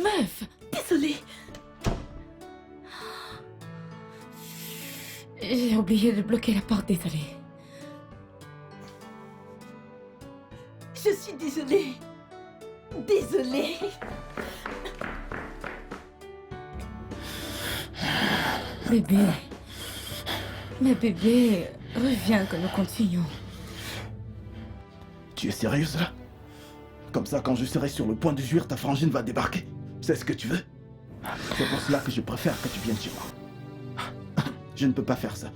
Meuf! Désolée. J'ai oublié de bloquer la porte, désolée. Je suis désolée. Désolée. Bébé. Mais bébé, reviens que nous continuons. Tu es sérieuse là? Comme ça, quand je serai sur le point de jouir, ta frangine va débarquer. C'est ce que tu veux? C'est pour cela que je préfère que tu viennes chez moi. Je ne peux pas faire ça.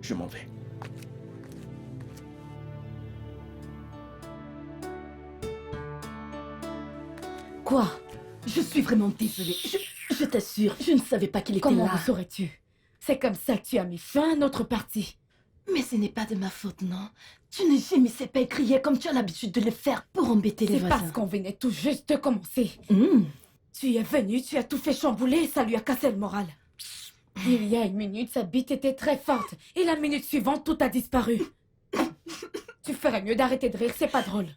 Je m'en vais. Quoi? Je suis vraiment désolée. Je t'assure, je ne savais pas qu'il était Comment là. le saurais-tu? C'est comme ça que tu as mis fin à notre partie. Mais ce n'est pas de ma faute, non. Tu ne gémissais pas et criais comme tu as l'habitude de le faire pour embêter les C'est voisins. parce qu'on venait tout juste de commencer. Hmm. Tu es venu, tu as tout fait chambouler et ça lui a cassé le moral. Il y a une minute, sa bite était très forte. Et la minute suivante, tout a disparu. Tu ferais mieux d'arrêter de rire, c'est pas drôle.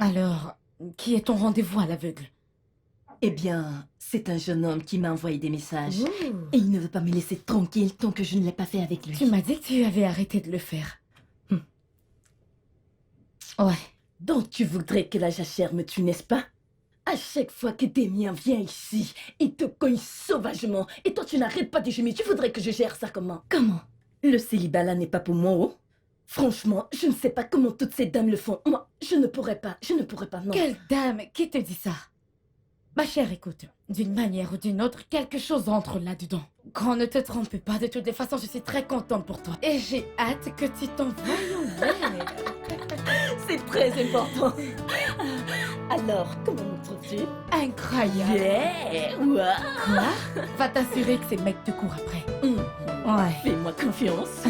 Alors, qui est ton rendez-vous à l'aveugle? Eh bien, c'est un jeune homme qui m'a envoyé des messages. Ouh. Et il ne veut pas me laisser tranquille tant que je ne l'ai pas fait avec lui. Tu m'as dit que tu avais arrêté de le faire. Ouais. Donc tu voudrais que la jachère me tue, n'est-ce pas? À chaque fois que Damien vient ici, il te cogne sauvagement. Et toi, tu n'arrêtes pas de gémir. Tu voudrais que je gère ça comment? Comment? Le célibat là n'est pas pour moi, oh? Franchement, je ne sais pas comment toutes ces dames le font. Moi, je ne pourrais pas, non. Quelle dame qui te dit ça? Ma chère, écoute, d'une manière ou d'une autre, quelque chose entre là-dedans. Grand, ne te trompe pas, de toutes les façons, je suis très contente pour toi. Et j'ai hâte que tu t'envoies en l'air. C'est très important. Alors, comment me trouves-tu? Incroyable. Yeah! Ouah. Quoi? Va t'assurer que ces mecs te courent après. Ouais. Fais-moi confiance.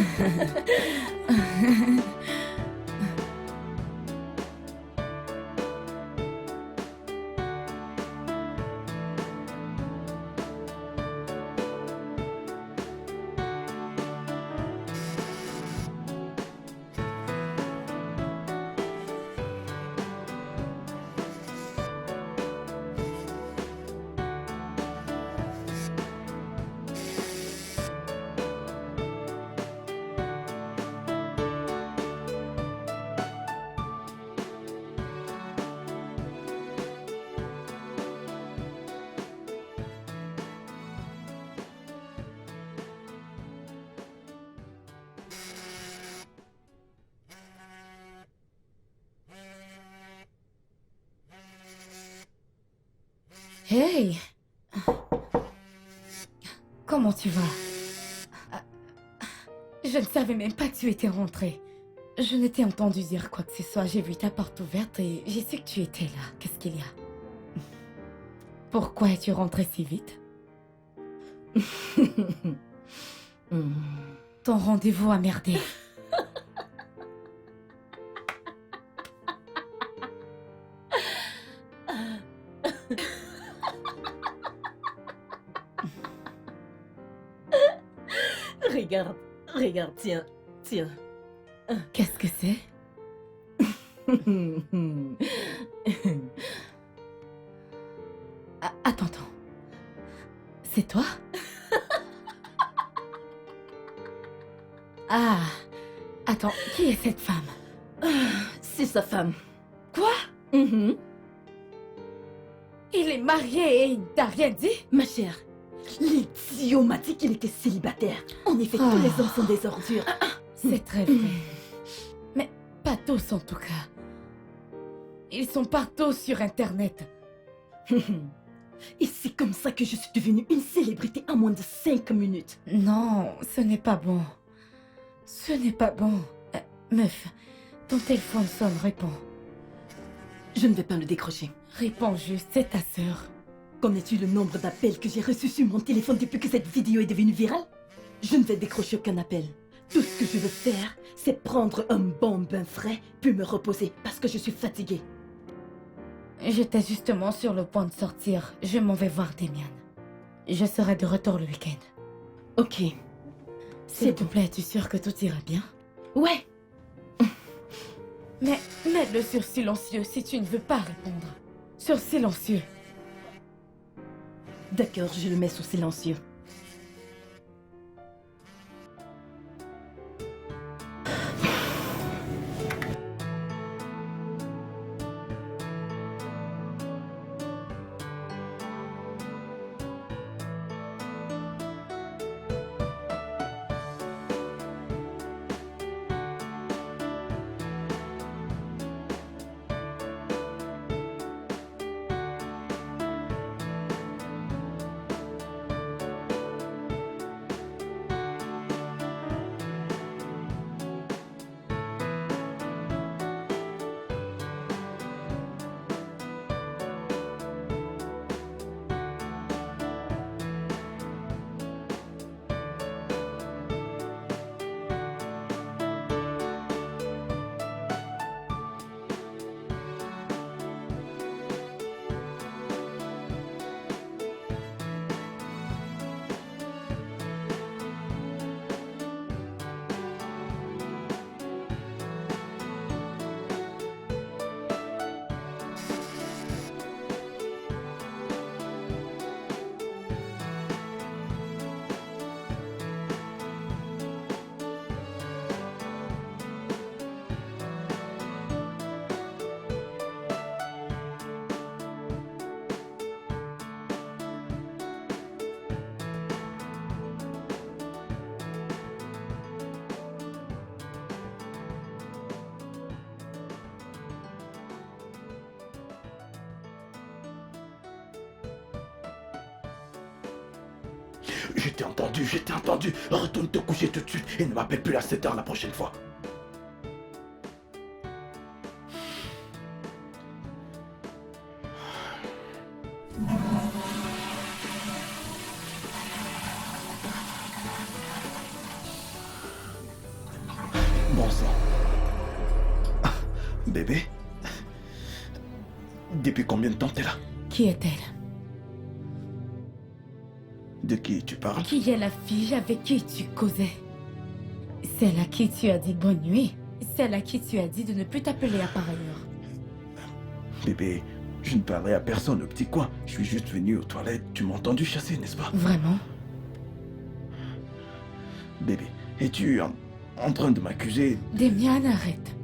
Hey! Comment tu vas? Je ne savais même pas que tu étais rentrée. Je ne t'ai entendu dire quoi que ce soit. J'ai vu ta porte ouverte et j'ai su que tu étais là. Qu'est-ce qu'il y a? Pourquoi es-tu rentrée si vite? Ton rendez-vous a merdé. Regarde, tiens. Qu'est-ce que c'est? Attends. C'est toi? Ah, attends, qui est cette femme? C'est sa femme. Quoi? Mhm. Il est marié et il t'a rien dit? Ma chère, l'idiot m'a dit qu'il était célibataire. En effet, tous les hommes sont des ordures. C'est très vrai. Mais pas tous en tout cas. Ils sont partout sur Internet. Et c'est comme ça que je suis devenue une célébrité en moins de 5 minutes. Non, ce n'est pas bon. Ce n'est pas bon. Meuf, ton téléphone sonne, réponds. Je ne vais pas le décrocher. Réponds juste, c'est ta sœur. Connais-tu le nombre d'appels que j'ai reçus sur mon téléphone depuis que cette vidéo est devenue virale? Je ne vais décrocher aucun appel. Tout ce que je veux faire, c'est prendre un bon bain frais, puis me reposer parce que je suis fatiguée. J'étais justement sur le point de sortir. Je m'en vais voir Damien. Je serai de retour le week-end. Ok. S'il te plaît, es-tu sûre que tout ira bien? Ouais. Mais mets-le sur silencieux si tu ne veux pas répondre. Sur silencieux. D'accord, je le mets sur silencieux. Je t'ai entendu. Retourne te coucher tout de suite et ne m'appelle plus à 7 heures la prochaine fois. Bon sang. Bébé? Depuis combien de temps t'es là? Qui est-elle? De qui tu parles? Qui est la fille avec qui tu causais? Celle à qui tu as dit bonne nuit? Celle à qui tu as dit de ne plus t'appeler à pareille heure? Bébé, je ne parlerai à personne au petit coin. Je suis juste venu aux toilettes. Tu m'as entendu chasser, n'est-ce pas? Vraiment? Bébé, es-tu en train de m'accuser? Demian, arrête.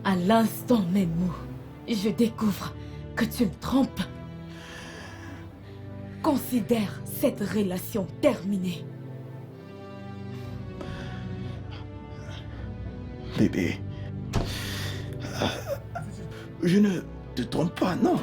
À l'instant même où je découvre que tu me trompes, considère cette relation terminée. Bébé, je ne te trompe pas, non.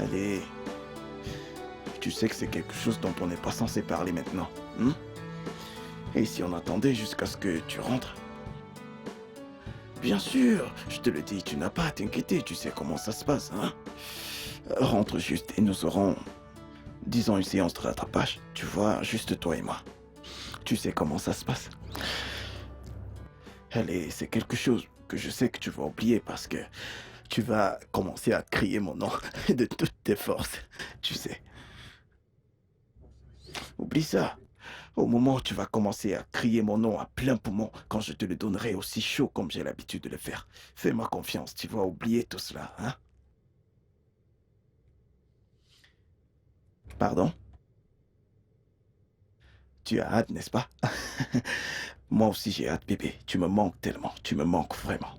Allez, tu sais que c'est quelque chose dont on n'est pas censé parler maintenant, hein? Et si on attendait jusqu'à ce que tu rentres? Bien sûr, je te le dis, tu n'as pas à t'inquiéter, tu sais comment ça se passe, hein? Rentre juste et nous aurons, disons, une séance de rattrapage, tu vois, juste toi et moi. Tu sais comment ça se passe? Allez, c'est quelque chose que je sais que tu vas oublier parce que tu vas commencer à crier mon nom de toutes tes forces, tu sais. Oublie ça. Au moment où tu vas commencer à crier mon nom à plein poumon, quand je te le donnerai aussi chaud comme j'ai l'habitude de le faire. Fais-moi confiance, tu vas oublier tout cela, hein? Pardon? Tu as hâte, n'est-ce pas? Moi aussi j'ai hâte, bébé. Tu me manques tellement. Tu me manques vraiment.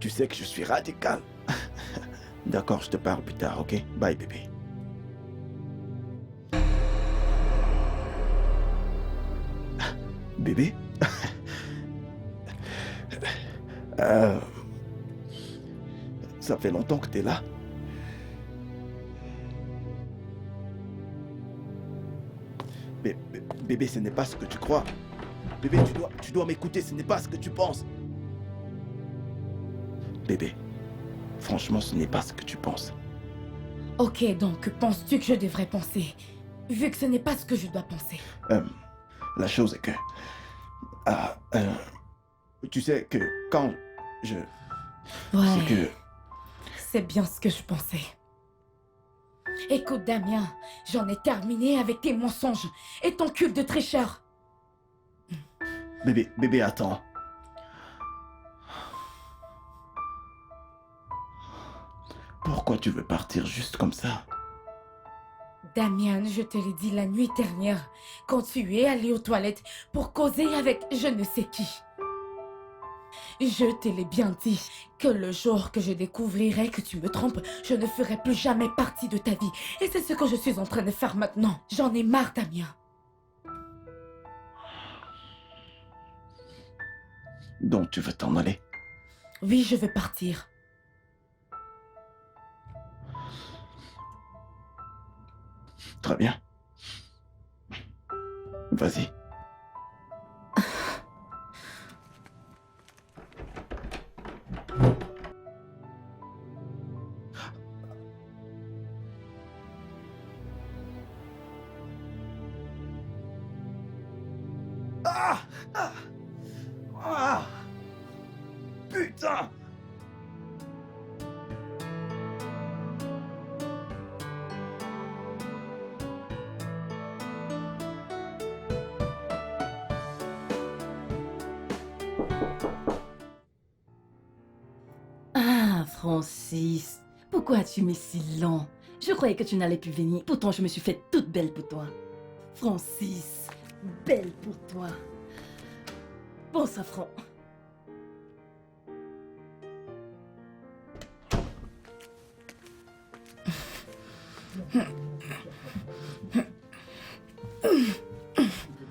Tu sais que je suis radical. D'accord, je te parle plus tard, ok? Bye, bébé. Bébé? Euh, Ça fait longtemps que t'es là. Bébé, ce n'est pas ce que tu crois. Bébé, tu dois m'écouter, ce n'est pas ce que tu penses. Bébé, franchement, ce n'est pas ce que tu penses. Ok, donc penses-tu que je devrais penser, vu que ce n'est pas ce que je dois penser? La chose est que... Ah, tu sais que quand je... Ouais, C'est que... c'est bien ce que je pensais. Écoute, Damien, j'en ai terminé avec tes mensonges et ton culte de tricheur. Bébé, attends. Pourquoi tu veux partir juste comme ça? Damien, je te l'ai dit la nuit dernière, quand tu es allé aux toilettes pour causer avec je ne sais qui. Je te l'ai bien dit, que le jour que je découvrirai que tu me trompes, je ne ferai plus jamais partie de ta vie. Et c'est ce que je suis en train de faire maintenant. J'en ai marre, Damien. Donc tu veux t'en aller? Oui, je veux partir. Très bien. Vas-y. Ah! Ah! Ah! Putain! Ah, Francis, pourquoi as-tu mis si lent? Je croyais que tu n'allais plus venir, pourtant je me suis faite toute belle pour toi. Francis, belle pour toi. Bon safran.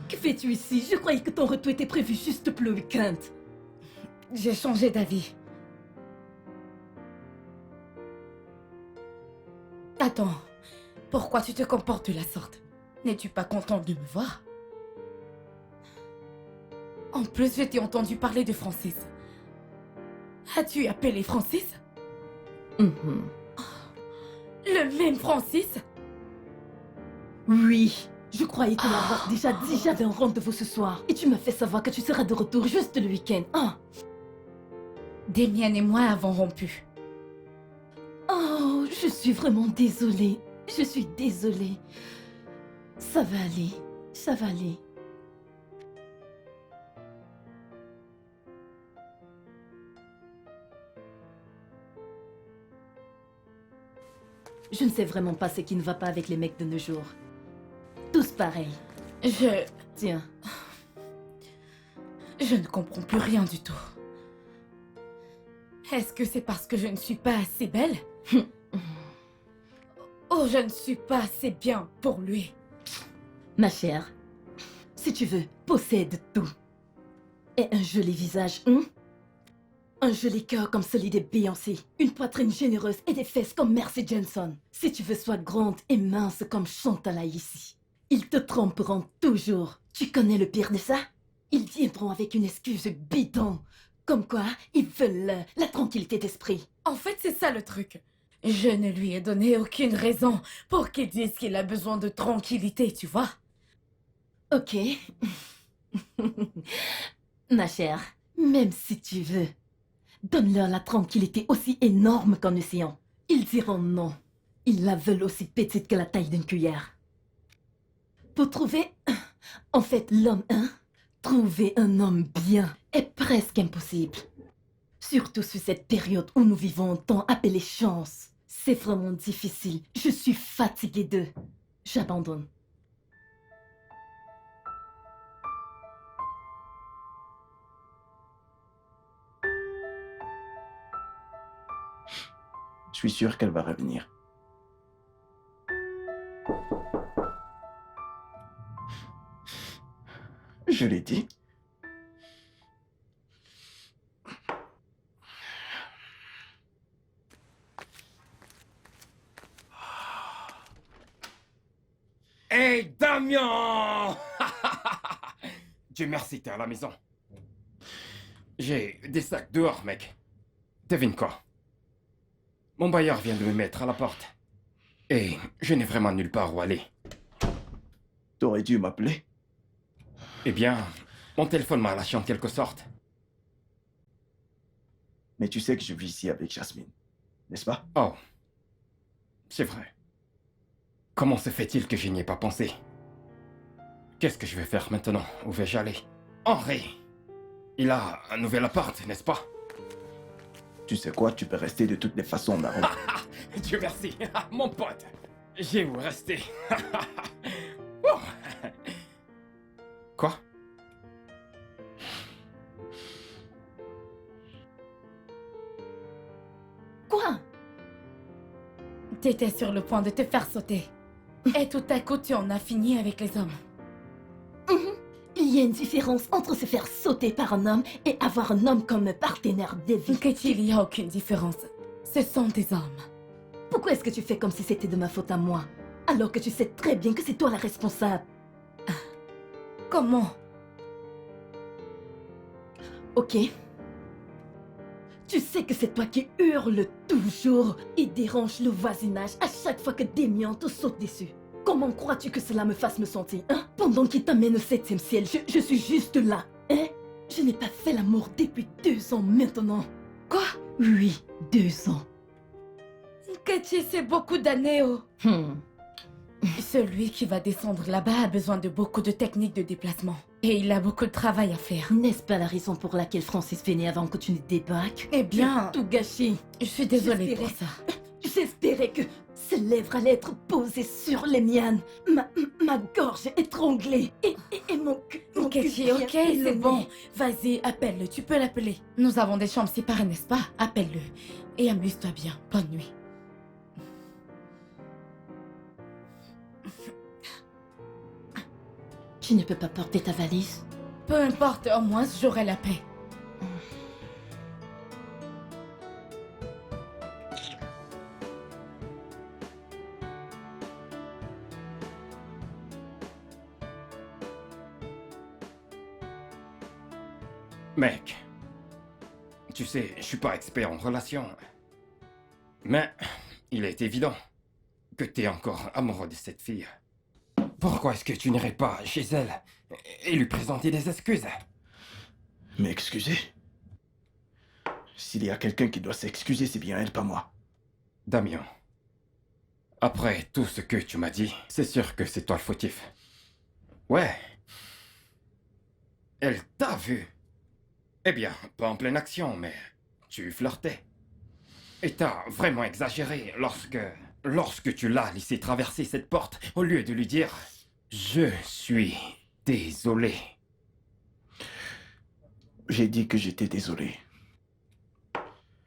Que fais-tu ici? Je croyais que ton retour était prévu juste pour le week-end. J'ai changé d'avis. Attends, pourquoi tu te comportes de la sorte? N'es-tu pas contente de me voir? En plus, je t'ai entendu parler de Francis. As-tu appelé Francis? Mhm. Le même Francis? Oui, je croyais te l'avoir déjà dit, j'avais un rendez-vous ce soir. Et tu m'as fait savoir que tu seras de retour juste le week-end. Ah. Damien et moi avons rompu. Oh, je suis vraiment désolée. Je suis désolée. Ça va aller. Ça va aller. Je ne sais vraiment pas ce qui ne va pas avec les mecs de nos jours. Tous pareils. Tiens. Je ne comprends plus rien du tout. Est-ce que c'est parce que je ne suis pas assez belle? Oh, je ne suis pas assez bien pour lui. Ma chère, si tu veux, possède tout. Et un joli visage, un joli cœur comme celui de Beyoncé, une poitrine généreuse et des fesses comme Mercy Johnson. Si tu veux, sois grande et mince comme Chantal ici. Ils te tromperont toujours. Tu connais le pire de ça? Ils viendront avec une excuse bidon. Comme quoi, ils veulent la tranquillité d'esprit. En fait, c'est ça le truc. Je ne lui ai donné aucune raison pour qu'il dise qu'il a besoin de tranquillité, tu vois? Ok. Ma chère, même si tu veux, donne-leur la tranquillité aussi énorme qu'un océan. Ils diront non. Ils la veulent aussi petite que la taille d'une cuillère. Pour trouver, en fait, l'homme, trouver un homme bien est presque impossible. Surtout sur cette période où nous vivons un temps appelé chance. C'est vraiment difficile. Je suis fatiguée d'eux. J'abandonne. suis sûr qu'elle va revenir. Je l'ai dit. Hey, Damien! Dieu merci, t'es à la maison. J'ai des sacs dehors, mec. Devine quoi? Mon bailleur vient de me mettre à la porte. Et je n'ai vraiment nulle part où aller. T'aurais dû m'appeler. Eh bien, mon téléphone m'a lâché en quelque sorte. Mais tu sais que je vis ici avec Jasmine, n'est-ce pas? Oh. C'est vrai. Comment se fait-il que je n'y ai pas pensé? Qu'est-ce que je vais faire maintenant? Où vais-je aller? Henri! Il a un nouvel appart, n'est-ce pas? Tu sais quoi, tu peux rester de toutes les façons, Naron. Dieu merci, mon pote. J'ai où rester. Oh. Quoi? Quoi? T'étais sur le point de te faire sauter. Et tout à coup, tu en as fini avec les hommes. Il y a une différence entre se faire sauter par un homme et avoir un homme comme partenaire de vie. Katie, il n'y a aucune différence. Ce sont des hommes. Pourquoi est-ce que tu fais comme si c'était de ma faute à moi? Alors que tu sais très bien que c'est toi la responsable. Comment? Ok. Tu sais que c'est toi qui hurles toujours et dérange le voisinage à chaque fois que Damien te saute dessus. Comment crois-tu que cela me fasse me sentir, hein? Pendant qu'il t'amène au 7e ciel, je suis juste là, hein? Je n'ai pas fait l'amour depuis 2 ans maintenant. Quoi? Oui, 2 ans. Katie, c'est beaucoup d'années, oh. Celui qui va descendre là-bas a besoin de beaucoup de techniques de déplacement. Et il a beaucoup de travail à faire. N'est-ce pas la raison pour laquelle Francis venait avant que tu ne débarques? Eh bien, Tout gâché. je suis désolée J'espérais. pour ça. J'espérais que ses lèvres allaient être posées sur les miennes. Ma gorge étranglée. Et mon cul. Katie, ok, c'est bon. Vas-y, appelle-le, tu peux l'appeler. Nous avons des chambres séparées, n'est-ce pas? Appelle-le. Et amuse-toi bien. Bonne nuit. Tu ne peux pas porter ta valise? Peu importe, au moins j'aurai la paix. Mec, tu sais, je suis pas expert en relations. Mais il est évident que t'es encore amoureux de cette fille. Pourquoi est-ce que tu n'irais pas chez elle et lui présenter des excuses? M'excuser? S'il y a quelqu'un qui doit s'excuser, c'est bien elle, pas moi. Damien, après tout ce que tu m'as dit, c'est sûr que c'est toi le fautif. Ouais. Elle t'a vu. Eh bien, pas en pleine action, mais tu flirtais. Et t'as vraiment exagéré lorsque tu l'as laissé traverser cette porte, au lieu de lui dire « Je suis désolé ». J'ai dit que j'étais désolé.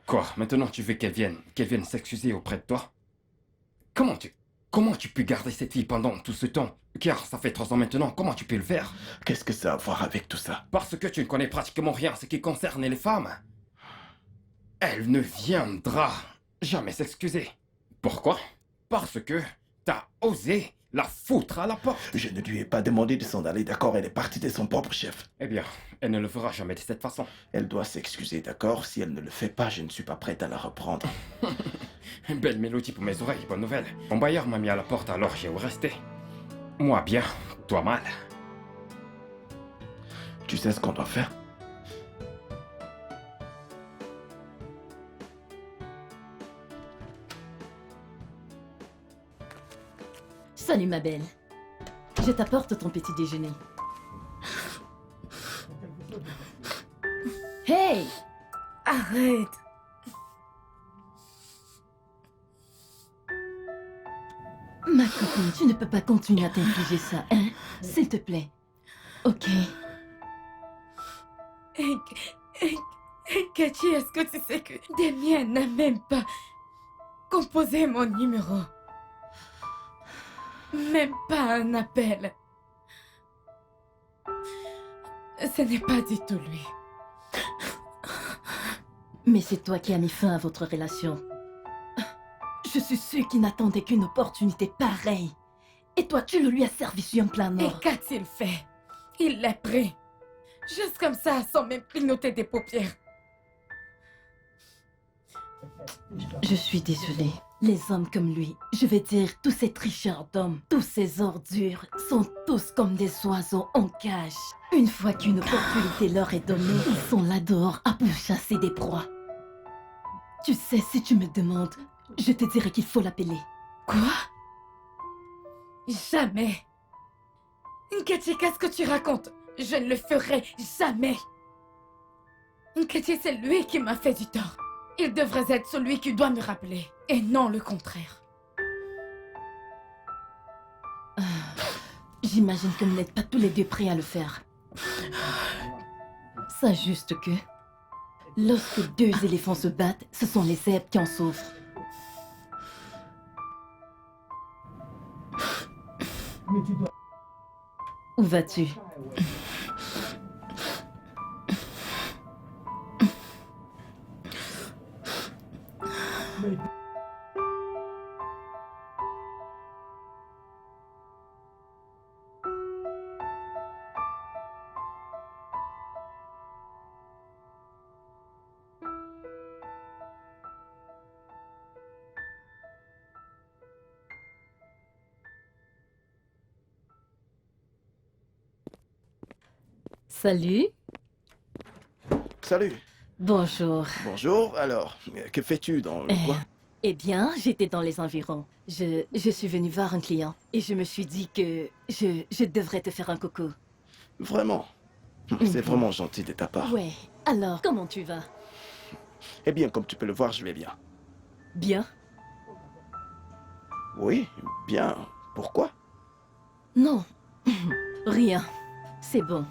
Quoi, maintenant tu veux qu'elle vienne s'excuser auprès de toi? Comment tu peux garder cette fille pendant tout ce temps? Car ça fait 3 ans maintenant, comment tu peux le faire? Qu'est-ce que ça a à voir avec tout ça? Parce que tu ne connais pratiquement rien en ce qui concerne les femmes. Elle ne viendra jamais s'excuser. Pourquoi? Parce que t'as osé la foutre à la porte. Je ne lui ai pas demandé de s'en aller, d'accord? Elle est partie de son propre chef. Eh bien, elle ne le fera jamais de cette façon. Elle doit s'excuser, d'accord? Si elle ne le fait pas, je ne suis pas prête à la reprendre. Belle mélodie pour mes oreilles, bonne nouvelle. Mon bailleur m'a mis à la porte, alors j'ai où rester. Moi bien, toi mal. Tu sais ce qu'on doit faire? Salut ma belle. Je t'apporte ton petit déjeuner. Hey! Arrête. Ma copine, tu ne peux pas continuer à t'infliger ça, hein? S'il te plaît. Ok. Katie, est-ce que tu sais que Damien n'a même pas composé mon numéro. Même pas un appel. Ce n'est pas du tout lui. Mais c'est toi qui as mis fin à votre relation. Je suis sûre qu'il n'attendait qu'une opportunité pareille. Et toi, tu le lui as servi sur un plan Et nord. qu'a-t-il fait? Il l'a pris. Juste comme ça, sans même clignoter des paupières. Je suis désolée. Les hommes comme lui, je vais dire tous ces tricheurs d'hommes, tous ces ordures, sont tous comme des oiseaux en cage. Une fois qu'une opportunité leur est donnée, ils sont là dehors à pourchasser des proies. Tu sais, si tu me demandes, je te dirais qu'il faut l'appeler. Quoi? Jamais. Nkechi, qu'est-ce que tu racontes? Je ne le ferai jamais. Nkechi, c'est lui qui m'a fait du tort. Il devrait être celui qui doit me rappeler, et non le contraire. J'imagine que vous n'êtes pas tous les deux prêts à le faire. Ça juste que... Lorsque deux éléphants se battent, ce sont les zèbres qui en souffrent. Où vas-tu? Salut. Salut. Bonjour. Bonjour, alors, que fais-tu dans le coin? Eh bien, j'étais dans les environs. Je suis venue voir un client et je me suis dit que je devrais te faire un coucou. Vraiment? C'est vraiment gentil de ta part. Ouais. Alors, comment tu vas? Eh bien, comme tu peux le voir, je vais bien. Bien? Oui, bien. Pourquoi? Non. Rien. C'est bon.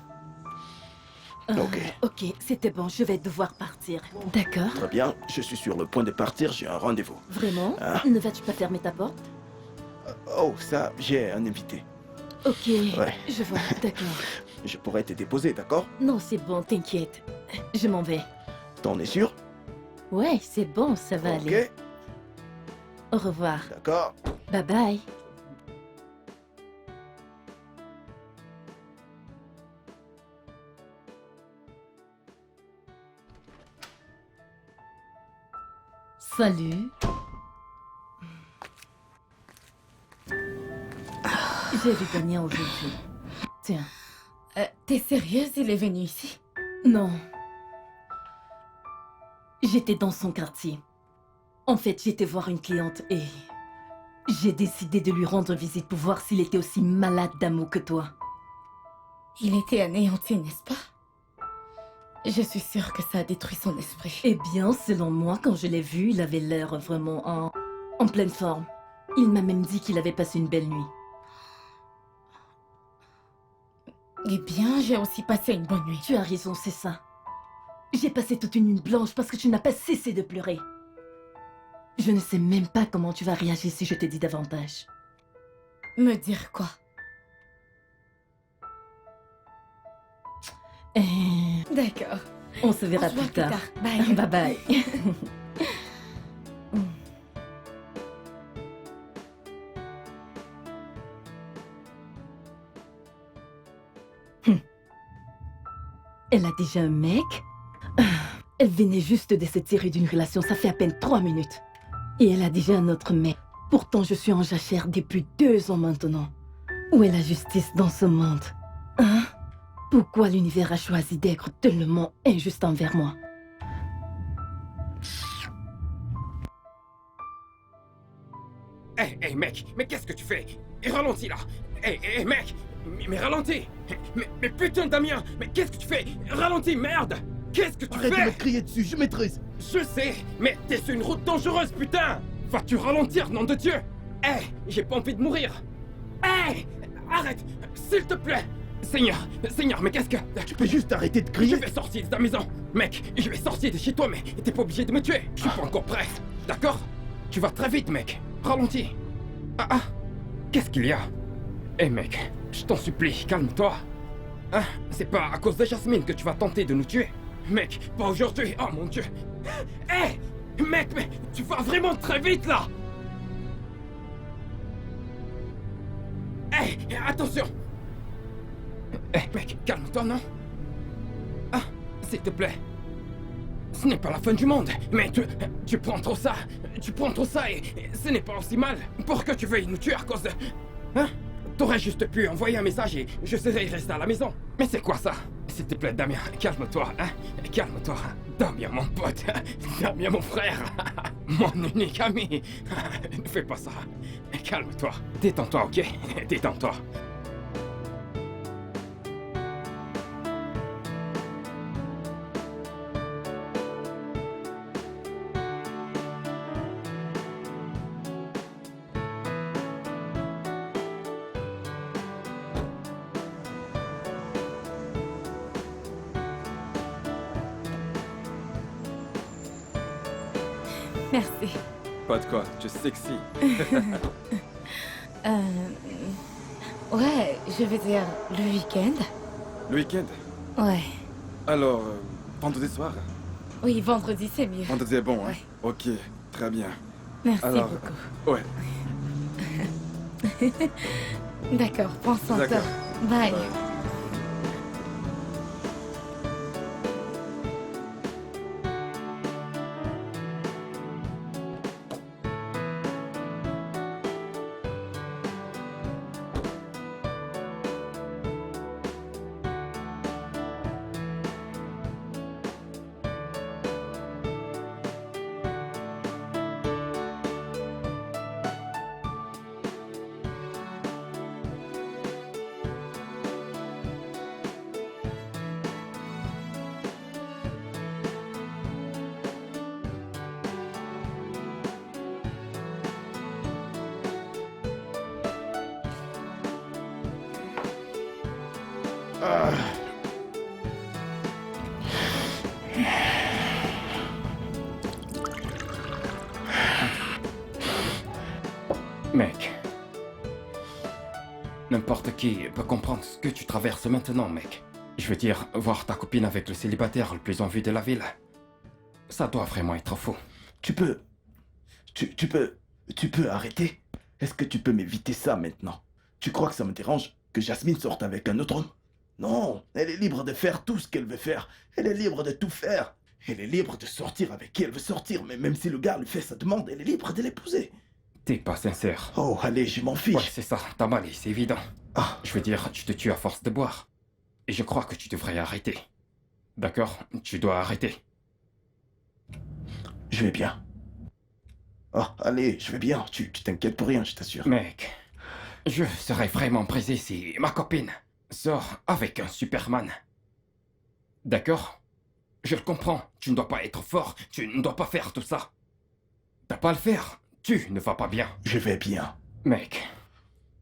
Ok. Ok, c'était bon, je vais devoir partir. D'accord. Très bien, je suis sur le point de partir, j'ai un rendez-vous. Vraiment? Hein? Ne vas-tu pas fermer ta porte? Oh, ça, j'ai un invité. Ok, Ouais. je vois, d'accord. Je pourrais te déposer, d'accord? Non, c'est bon, t'inquiète. Je m'en vais. T'en es sûr? Ouais, c'est bon, ça va aller. Ok, Au revoir. d'accord. Bye bye. Salut. J'ai vu Damien aujourd'hui. Tiens. T'es sérieuse? Il est venu ici? Non. J'étais dans son quartier. En fait, j'étais voir une cliente et... j'ai décidé de lui rendre visite pour voir s'il était aussi malade d'amour que toi. Il était anéanti, n'est-ce pas? Je suis sûre que ça a détruit son esprit. Eh bien, selon moi, quand je l'ai vu, il avait l'air vraiment en pleine forme. Il m'a même dit qu'il avait passé une belle nuit. Eh bien, j'ai aussi passé une bonne nuit. Tu as raison, c'est ça. J'ai passé toute une nuit blanche parce que tu n'as pas cessé de pleurer. Je ne sais même pas comment tu vas réagir si je te dis davantage. Me dire quoi? D'accord. On se verra On se voit plus tard. Bye. Bye bye. Elle a déjà un mec? Elle venait juste de se tirer d'une relation, ça fait à peine 3 minutes. Et elle a déjà un autre mec. Pourtant, je suis en jachère depuis 2 ans maintenant. Où est la justice dans ce monde? Hein? Pourquoi l'univers a choisi d'être tellement injuste envers moi? Hey, mec, mais qu'est-ce que tu fais? Ralentis là! Hey, mec! Mais ralentis! Mais putain, Damien! Mais qu'est-ce que tu fais? Ralentis, merde! Qu'est-ce que tu Arrête de fais? me crier dessus, je maîtrise. Je sais, mais t'es sur une route dangereuse, putain! Vas-tu ralentir, nom de Dieu? Hey, j'ai pas envie de mourir! Hey! Arrête! S'il te plaît! Seigneur, mais qu'est-ce que... Tu peux juste arrêter de Je crier. vais sortir de ta maison! Mec, je vais sortir de chez toi, mais t'es pas obligé de me tuer! Je suis pas encore prêt, d'accord? tu vas très vite, mec. Ralentis. Ah, qu'est-ce qu'il y a? Eh mec, je t'en supplie, calme-toi. Hein? C'est pas à cause de Jasmine que tu vas tenter de nous tuer. Mec, pas aujourd'hui, oh mon Dieu. Eh, mec, mais tu vas vraiment très vite là. Eh, attention. Eh mec, calme-toi, non? Ah, s'il te plaît. Ce n'est pas la fin du monde, mais tu prends trop ça. Tu prends trop ça et ce n'est pas aussi mal pour que tu veuilles nous tuer à cause de... Hein? T'aurais juste pu envoyer un message et je serais resté à la maison. Mais c'est quoi ça? S'il te plaît, Damien, calme-toi, hein? Calme-toi. Damien, mon pote. Damien, mon frère. Mon unique ami. Ne fais pas ça. Calme-toi. Détends-toi, ok? Détends-toi. Merci. Pas de quoi, tu es sexy. Ouais, je veux dire, le week-end. Le week-end? Ouais. Alors, vendredi soir? Oui, vendredi, c'est mieux. Vendredi est bon, hein? Ouais. Ok, très bien. Merci Alors, beaucoup. Ouais, D'accord, prends soin de toi. d'accord. Bye. Bye. Mec. N'importe qui peut comprendre ce que tu traverses maintenant, mec. Je veux dire, voir ta copine avec le célibataire le plus en vue de la ville. Ça doit vraiment être fou. Tu peux... Tu peux arrêter? Est-ce que tu peux m'éviter ça maintenant? Tu crois que ça me dérange que Jasmine sorte avec un autre homme? Non, elle est libre de faire tout ce qu'elle veut faire. Elle est libre de tout faire. Elle est libre de sortir avec qui elle veut sortir, mais même si le gars lui fait sa demande, elle est libre de l'épouser. T'es pas sincère. Oh, allez, je m'en fiche. Ouais, c'est ça, t'as mal et c'est évident. Ah, Je veux dire, tu te tues à force de boire. Et je crois que tu devrais arrêter. D'accord? Tu dois arrêter. je vais bien. Oh, allez, je vais bien. Tu t'inquiètes pour rien, je t'assure. Mec, je serais vraiment brisé si ma copine sort avec un Superman. D'accord? Je le comprends, tu ne dois pas être fort, tu ne dois pas faire tout ça. T'as pas à le faire, tu ne vas pas bien. Je vais bien. Mec,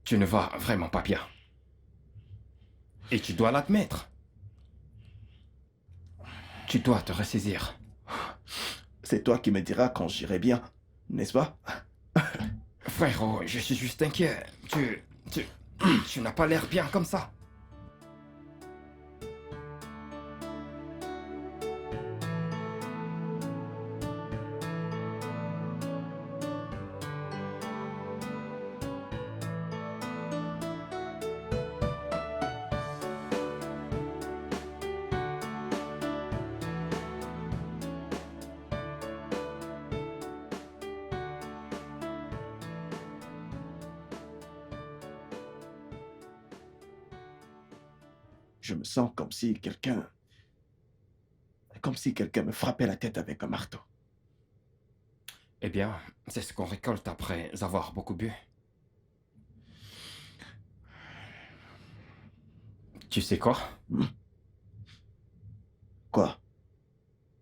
tu ne vas vraiment pas bien. Et tu dois l'admettre. Tu dois te ressaisir. C'est toi qui me diras quand j'irai bien, n'est-ce pas? Frérot, je suis juste inquiet. Tu n'as pas l'air bien comme ça. Je me sens comme si quelqu'un... Comme si quelqu'un me frappait la tête avec un marteau. Eh bien, c'est ce qu'on récolte après avoir beaucoup bu. Tu sais quoi? Quoi?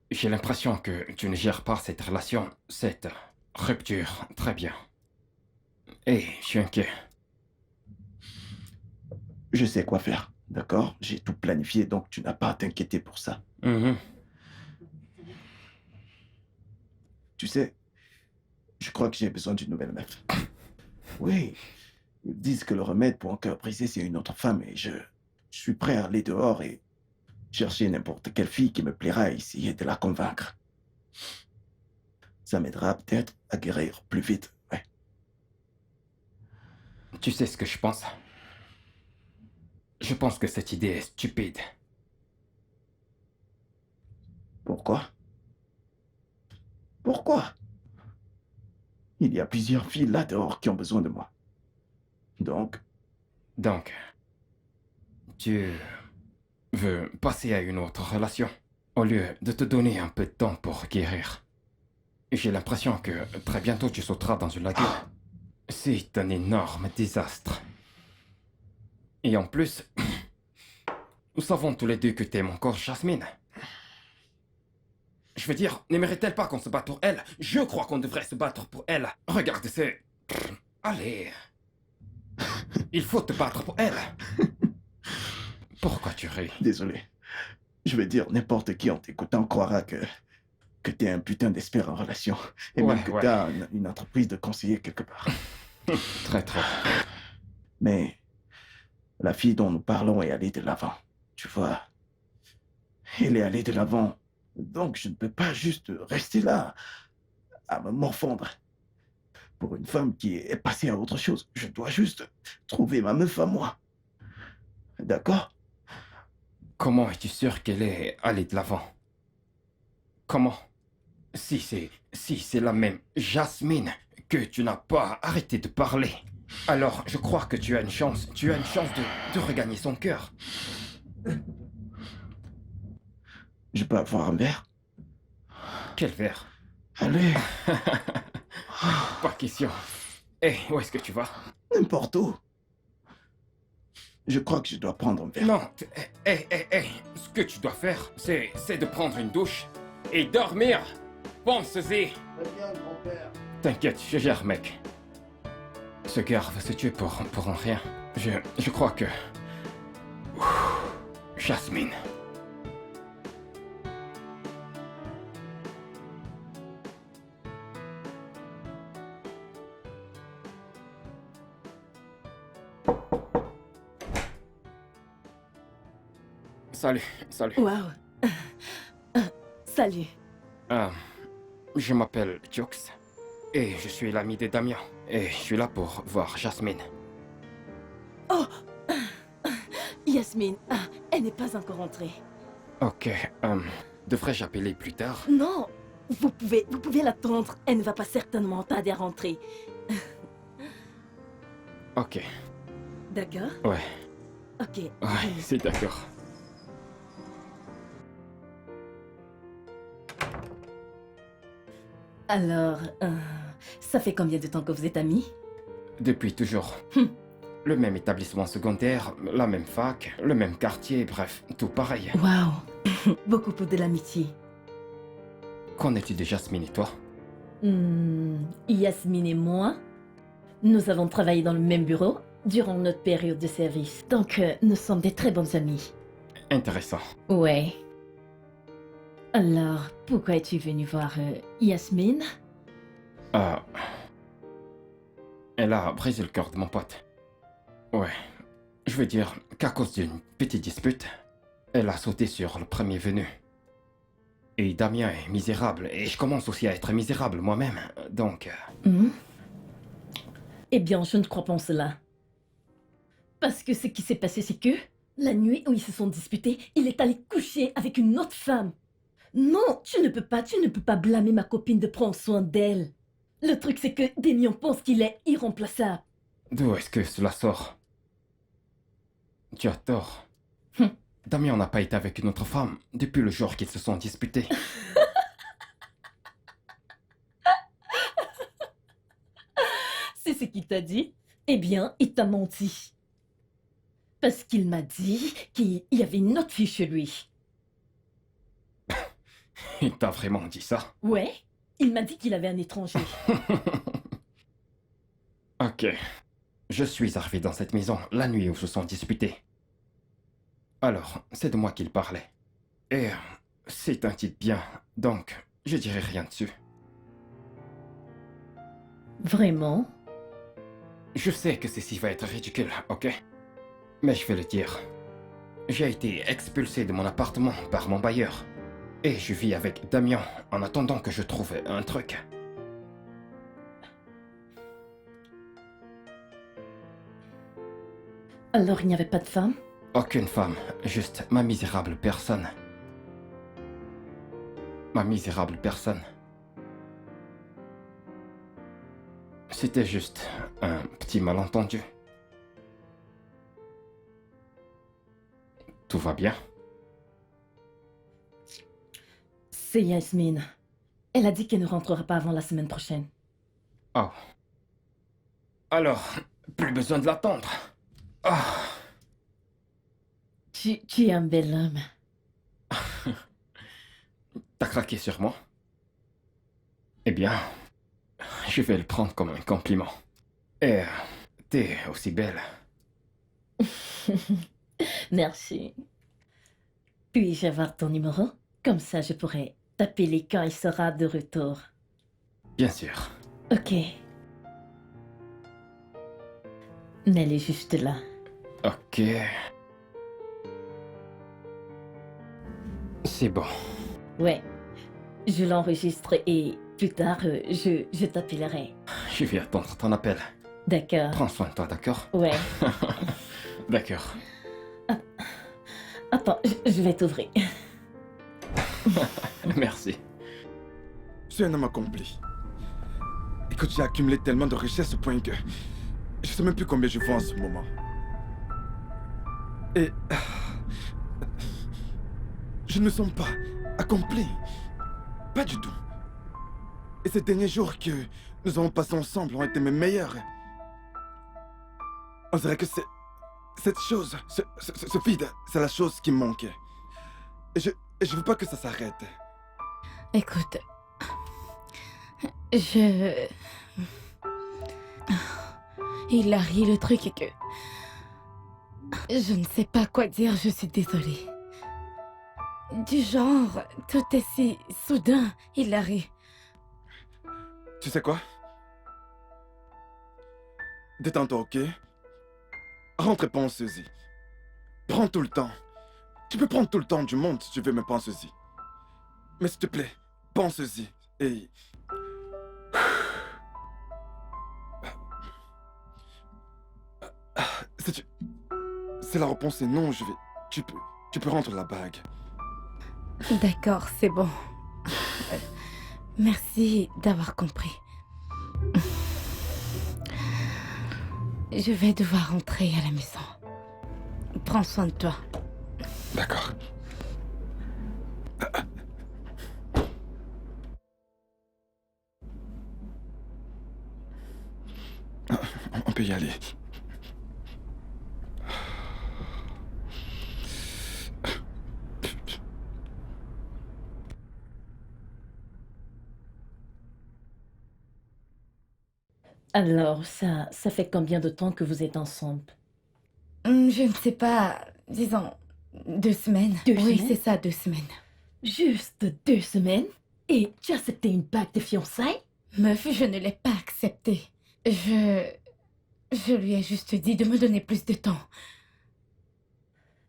J'ai l'impression que tu ne gères pas cette relation, cette rupture très bien. Et je suis inquiet. Je sais quoi faire, d'accord? J'ai tout planifié, donc tu n'as pas à t'inquiéter pour ça. Mhm. Tu sais, Je crois que j'ai besoin d'une nouvelle meuf. Oui, ils disent que le remède pour un cœur brisé, c'est une autre femme et je suis prêt à aller dehors et chercher n'importe quelle fille qui me plaira et essayer de la convaincre. Ça m'aidera peut-être à guérir plus vite, ouais. Tu sais ce que je pense? Je pense que cette idée est stupide. Pourquoi? Pourquoi? Il y a plusieurs filles là dehors qui ont besoin de moi. Donc, Tu veux passer à une autre relation au lieu de te donner un peu de temps pour guérir. J'ai l'impression que très bientôt tu sauteras dans une lagune. C'est un énorme désastre. Et en plus, nous savons tous les deux que t'aimes encore Jasmine. Je veux dire, n'aimerait-elle pas qu'on se batte pour elle? Je crois qu'on devrait se battre pour elle. Regarde, c'est... Allez. Il faut te battre pour elle. Pourquoi tu ris? désolé. Je veux dire, n'importe qui en t'écoutant croira que t'es un putain d'expert en relation. Et Ouais, même que ouais. t'as une entreprise de conseiller quelque part. Très trop. Mais la fille dont nous parlons est allée de l'avant. Tu vois, elle est allée de l'avant. Donc je ne peux pas juste rester là à me morfondre. Pour une femme qui est passée à autre chose, je dois juste trouver ma meuf à moi. D'accord? Comment es-tu sûr qu'elle est allée de l'avant? Comment? Si c'est la même Jasmine que tu n'as pas arrêté de parler, alors je crois que tu as une chance de regagner son cœur. Je peux avoir un verre? Quel verre? Allez, Pas question. Hé, où est-ce que tu vas? n'importe où. Je crois que je dois prendre un verre. Non, hé, ce que tu dois faire, c'est de prendre une douche et dormir. Pense-y. Très bien, grand-père. T'inquiète, je gère, mec. Ce gars va se tuer pour un rien. Je crois que... Jasmine. Salut. Waouh. Salut. Je m'appelle Jux et je suis l'ami de Damien. Et je suis là pour voir Jasmine. Oh. Yasmine, elle n'est pas encore entrée. Ok, devrais-je appeler plus tard? Non, vous pouvez l'attendre. Elle ne va pas certainement tarder à rentrer. Ok, D'accord? ouais, Ok. c'est d'accord. Alors, ça fait combien de temps que vous êtes amis? Depuis toujours. Le même établissement secondaire, la même fac, le même quartier, bref, tout pareil. Waouh. Beaucoup pour de l'amitié. Qu'en est-il de Jasmine et toi? Yasmine et moi, nous avons travaillé dans le même bureau durant notre période de service. Donc, nous sommes des très bons amis. Intéressant. Ouais. Alors, pourquoi es-tu venu voir Yasmine? Elle a brisé le cœur de mon pote. Ouais, je veux dire qu'à cause d'une petite dispute, elle a sauté sur le premier venu. Et Damien est misérable, et je commence aussi à être misérable moi-même, donc... Eh bien, je ne crois pas en cela. Parce que ce qui s'est passé, c'est que, la nuit où ils se sont disputés, il est allé coucher avec une autre femme. Non, tu ne peux pas blâmer ma copine de prendre soin d'elle. Le truc, c'est que Damien pense qu'il est irremplaçable. D'où est-ce que cela sort? Tu as tort. Hum. Damien n'a pas été avec une autre femme depuis le jour qu'ils se sont disputés. C'est ce qu'il t'a dit? Eh bien, il t'a menti. Parce qu'il m'a dit qu'il y avait une autre fille chez lui. Il t'a vraiment dit ça? Ouais, il m'a dit qu'il avait un étranger. Ok. Je suis arrivé dans cette maison la nuit où se sont disputés. Alors, c'est de moi qu'il parlait. Et c'est un type bien, donc je dirai rien dessus. Vraiment? Je sais que ceci va être ridicule, ok? Mais je vais le dire. J'ai été expulsé de mon appartement par mon bailleur. Et je vis avec Damien en attendant que je trouve un truc. Alors il n'y avait pas de femme? Aucune femme, juste ma misérable personne. Ma misérable personne. C'était juste un petit malentendu. Tout va bien? C'est Yasmine. Elle a dit qu'elle ne rentrera pas avant la semaine prochaine. Oh. Alors, plus besoin de l'attendre. Ah. Tu es un bel homme. T'as craqué sur moi? Eh bien, je vais le prendre comme un compliment. Et t'es aussi belle. Merci. Puis-je avoir ton numéro? Comme ça, je pourrais t'appeler quand il sera de retour. Bien sûr. Ok. Mais elle est juste là. Ok. C'est bon. Ouais. Je l'enregistre et plus tard, je t'appellerai. Je vais attendre ton appel. D'accord. Prends soin de toi, d'accord? Ouais. D'accord. Attends, je vais t'ouvrir. Merci. Je suis un homme accompli. Écoute, j'ai accumulé tellement de richesses au point que je sais même plus combien je vaux en ce moment. Et je ne me sens pas accompli. Pas du tout. Et ces derniers jours que nous avons passés ensemble ont été mes meilleurs. On dirait que c'est cette chose, ce vide, c'est la chose qui me manquait. Et je veux pas que ça s'arrête. Écoute, Hilary, le truc est que... Je ne sais pas quoi dire, je suis désolée. Du genre, tout est si soudain, Hilary. Tu sais quoi? Détends-toi, ok? Rentre et pense-y. Prends tout le temps. Tu peux prendre tout le temps du monde si tu veux, mais pense-y. Mais s'il te plaît, pense-y. Et... C'est la réponse est non, je vais... Tu peux rendre la bague. D'accord, c'est bon. Merci d'avoir compris. Je vais devoir rentrer à la maison. Prends soin de toi. D'accord. On peut y aller. Alors, ça fait combien de temps que vous êtes ensemble? Je ne sais pas, disons, 2 semaines. Deux Oui, semaines? c'est ça, 2 semaines. Juste 2 semaines? Et tu as accepté une bague de fiançailles? Meuf, je ne l'ai pas accepté. Je lui ai juste dit de me donner plus de temps.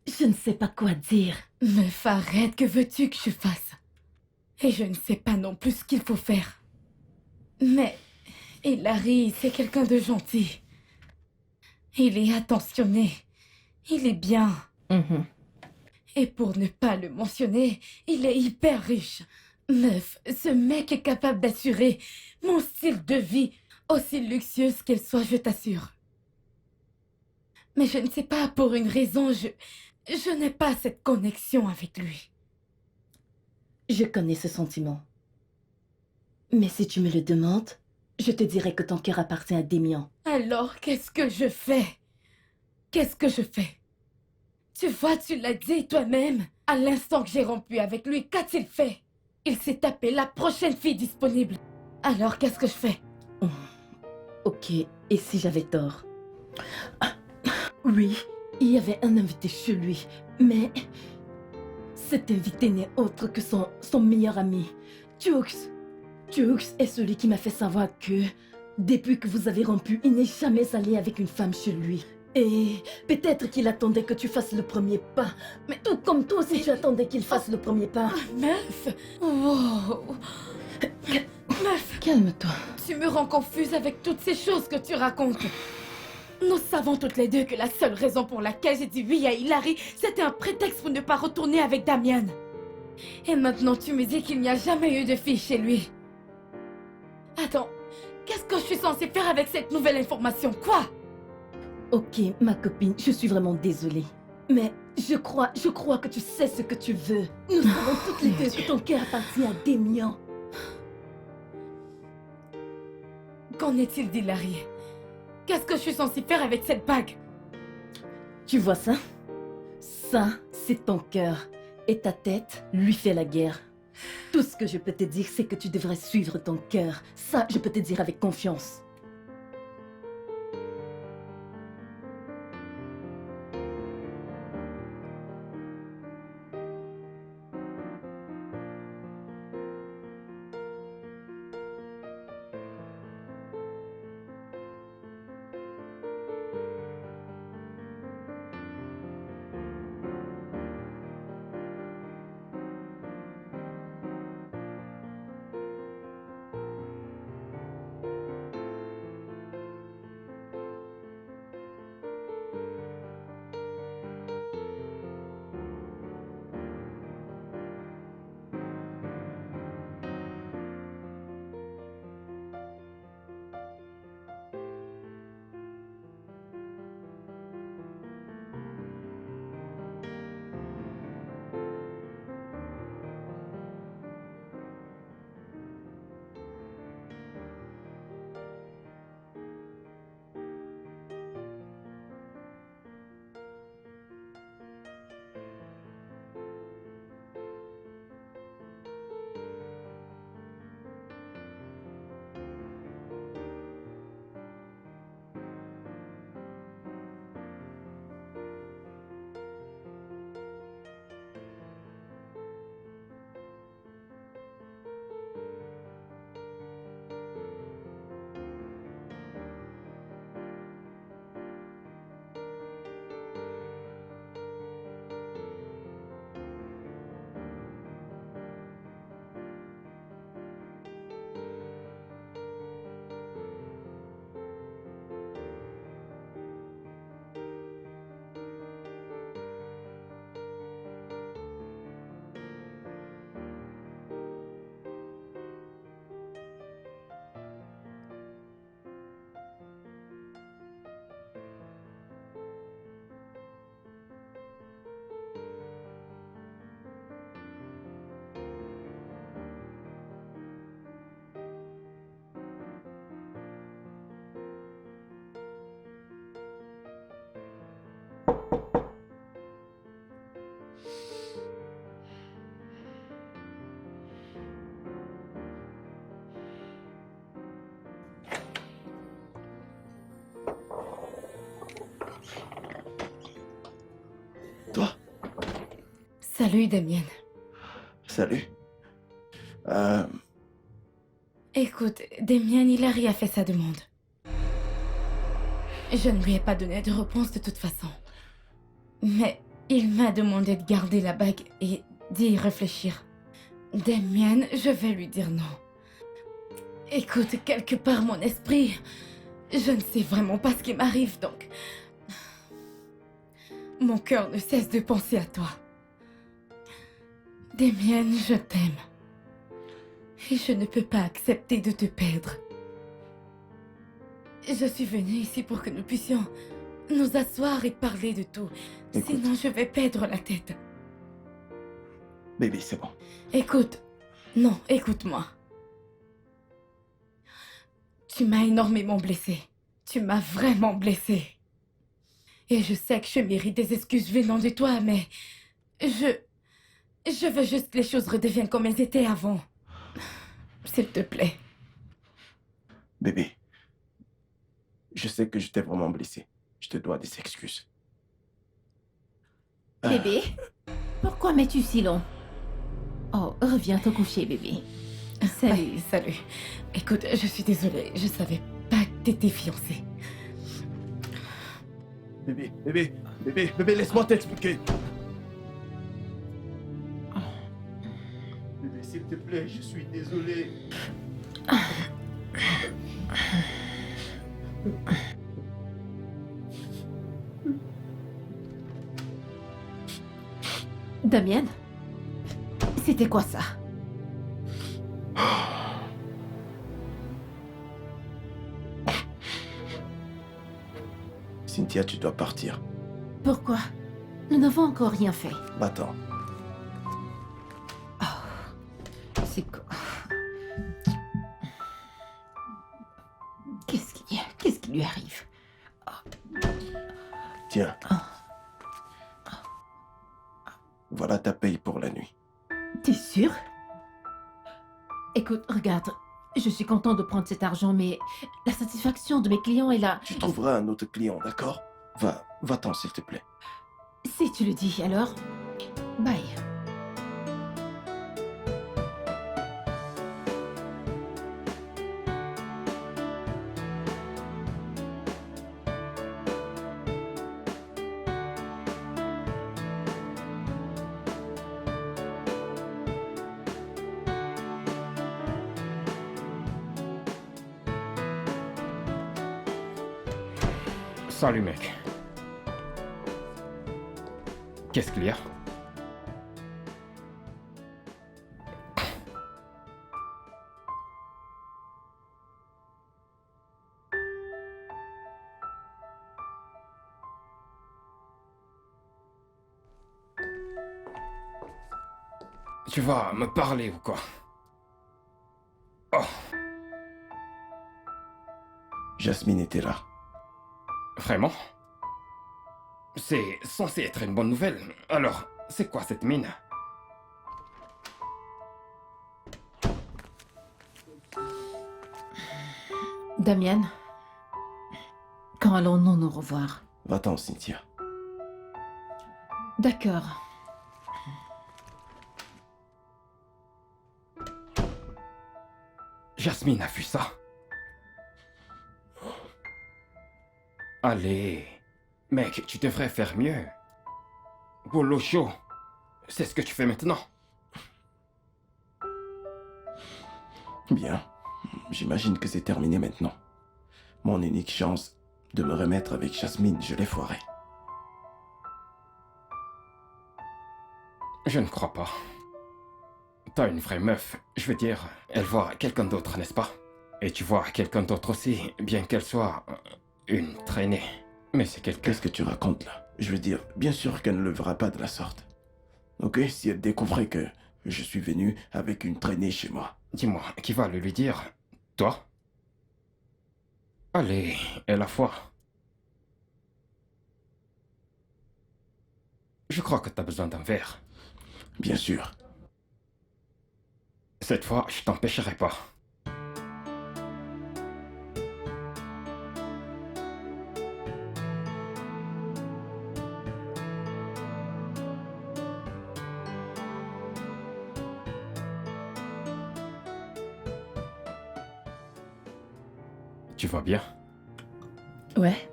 Je ne sais pas quoi dire. Meuf, arrête, que veux-tu que je fasse? Et je ne sais pas non plus ce qu'il faut faire. Mais Hilary, c'est quelqu'un de gentil. Il est attentionné. Il est bien. Mhm. Et pour ne pas le mentionner, il est hyper riche. Meuf, ce mec est capable d'assurer mon style de vie, aussi luxueuse qu'elle soit, je t'assure. Mais je ne sais pas, pour une raison, je n'ai pas cette connexion avec lui. Je connais ce sentiment. Mais si tu me le demandes, je te dirai que ton cœur appartient à Damien. Alors, qu'est-ce que je fais? Qu'est-ce que je fais? Tu vois, tu l'as dit toi-même. À l'instant que j'ai rompu avec lui, qu'a-t-il fait? Il s'est tapé la prochaine fille disponible. Alors, qu'est-ce que je fais? Ok, et si j'avais tort? Ah, oui, il y avait un invité chez lui, mais cet invité n'est autre que son meilleur ami, Jux. Jux est celui qui m'a fait savoir que Depuis que vous avez rompu, il n'est jamais allé avec une femme chez lui. Et peut-être qu'il attendait que tu fasses le premier pas. Mais tout comme toi aussi, tu attendais qu'il fasse le premier pas. Meuf! Wow! Meuf! Calme-toi. Tu me rends confuse avec toutes ces choses que tu racontes. Nous savons toutes les deux que la seule raison pour laquelle j'ai dit oui à Hilary, c'était un prétexte pour ne pas retourner avec Damien. Et maintenant tu me dis qu'il n'y a jamais eu de fille chez lui. Attends, qu'est-ce que je suis censée faire avec cette nouvelle information? Quoi? Ok, ma copine, je suis vraiment désolée. Mais je crois que tu sais ce que tu veux. Nous savons toutes les deux que ton cœur appartient à Damien. Qu'en est-il d'Hilary? Qu'est-ce que je suis censée faire avec cette bague? Tu vois ça? Ça, c'est ton cœur. Et ta tête lui fait la guerre. Tout ce que je peux te dire, c'est que tu devrais suivre ton cœur. Ça, je peux te dire avec confiance. Toi? Salut Damien. Salut. Écoute, Damien, Hilary a fait sa demande. Je ne lui ai pas donné de réponse de toute façon. Mais il m'a demandé de garder la bague et d'y réfléchir. Damien, je vais lui dire non. Écoute, quelque part mon esprit, je ne sais vraiment pas ce qui m'arrive, donc... Mon cœur ne cesse de penser à toi. Damien, je t'aime. Et je ne peux pas accepter de te perdre. Je suis venue ici pour que nous puissions nous asseoir et parler de tout. Écoute. Sinon, je vais perdre la tête. Baby, c'est bon. Écoute. Non, écoute-moi. Tu m'as énormément blessée. Tu m'as vraiment blessée. Et je sais que je mérite des excuses venant de toi, mais... Je veux juste que les choses redeviennent comme elles étaient avant. S'il te plaît. Bébé, je sais que je t'ai vraiment blessé. Je te dois des excuses. Bébé, pourquoi mets-tu si long? Oh, reviens te coucher, bébé. Salut. Ouais, salut. Écoute, je suis désolée. Je savais t'étais fiancé. Bébé, laisse-moi t'expliquer. Bébé, s'il te plaît, je suis désolé. Damien? C'était quoi ça? Cynthia, tu dois partir. Pourquoi? Nous n'avons encore rien fait. Va-t'en. C'est quoi? Qu'est-ce qui lui arrive? Tiens. Voilà ta paye pour la nuit. T'es sûr? Écoute, regarde, je suis content de prendre cet argent, mais la satisfaction de mes clients est là. Tu trouveras un autre client, d'accord? Va-t'en, s'il te plaît. Si tu le dis, alors, bye. Salut mec. Qu'est-ce qu'il y a? Tu vas me parler ou quoi? Oh, Jasmine était là. vraiment? C'est censé être une bonne nouvelle. Alors, c'est quoi cette mine? Damien, quand allons-nous nous revoir? Va-t'en, Cynthia. D'accord. Jasmine a vu ça. Allez, mec, tu devrais faire mieux. Boulot chaud, c'est ce que tu fais maintenant. Bien. J'imagine que c'est terminé maintenant. Mon unique chance de me remettre avec Jasmine, je l'ai foiré. Je ne crois pas. T'as une vraie meuf, je veux dire, elle voit quelqu'un d'autre, n'est-ce pas? Et tu vois quelqu'un d'autre aussi, bien qu'elle soit une traînée. Mais c'est quelqu'un... Qu'est-ce que tu racontes là? Je veux dire, bien sûr qu'elle ne le verra pas de la sorte. Ok, si elle découvrait que je suis venu avec une traînée chez moi. Dis-moi, qui va le lui dire? Toi? Allez, et la foi. Je crois que t'as besoin d'un verre. Bien sûr. Cette fois, je t'empêcherai pas. Tu vas bien? Ouais.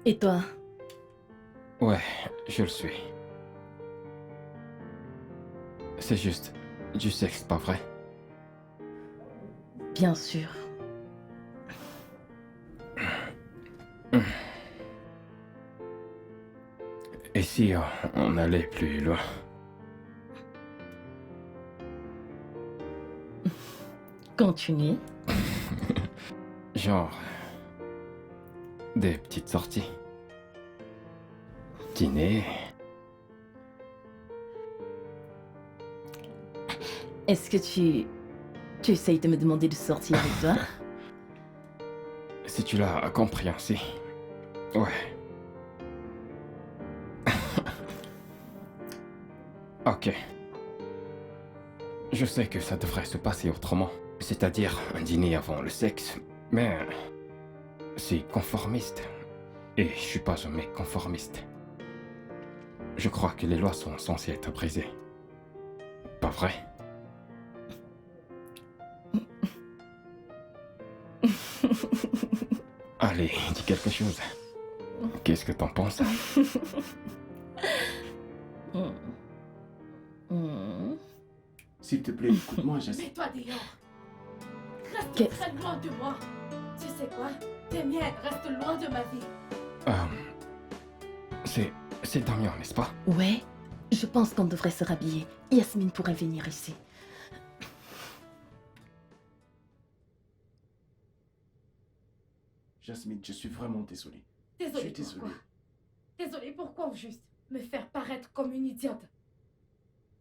Et toi? Ouais, je le suis. C'est juste du sexe, pas vrai? Bien sûr. Et si on allait plus loin? Continue. Genre... des petites sorties. Dîner... Est-ce que tu essayes de me demander de sortir avec toi? Si tu l'as compris ainsi. Ouais. Ok. Je sais que ça devrait se passer autrement. C'est-à-dire un dîner avant le sexe. Mais... c'est conformiste. Et je suis pas un mec conformiste. Je crois que les lois sont censées être brisées. Pas vrai? quelque chose. Qu'est-ce que t'en penses? S'il te plaît, écoute-moi, Jasmine. Mets-toi dehors. Reste Qu'est-ce- très loin de moi. Tu sais quoi? Damien, reste loin de ma vie. C'est Damien, n'est-ce pas? Ouais, je pense qu'on devrait se rhabiller. Yasmine pourrait venir ici. Jasmine, je suis vraiment désolé. Désolée, Je suis désolé. pourquoi? Désolée, pourquoi au juste me faire paraître comme une idiote?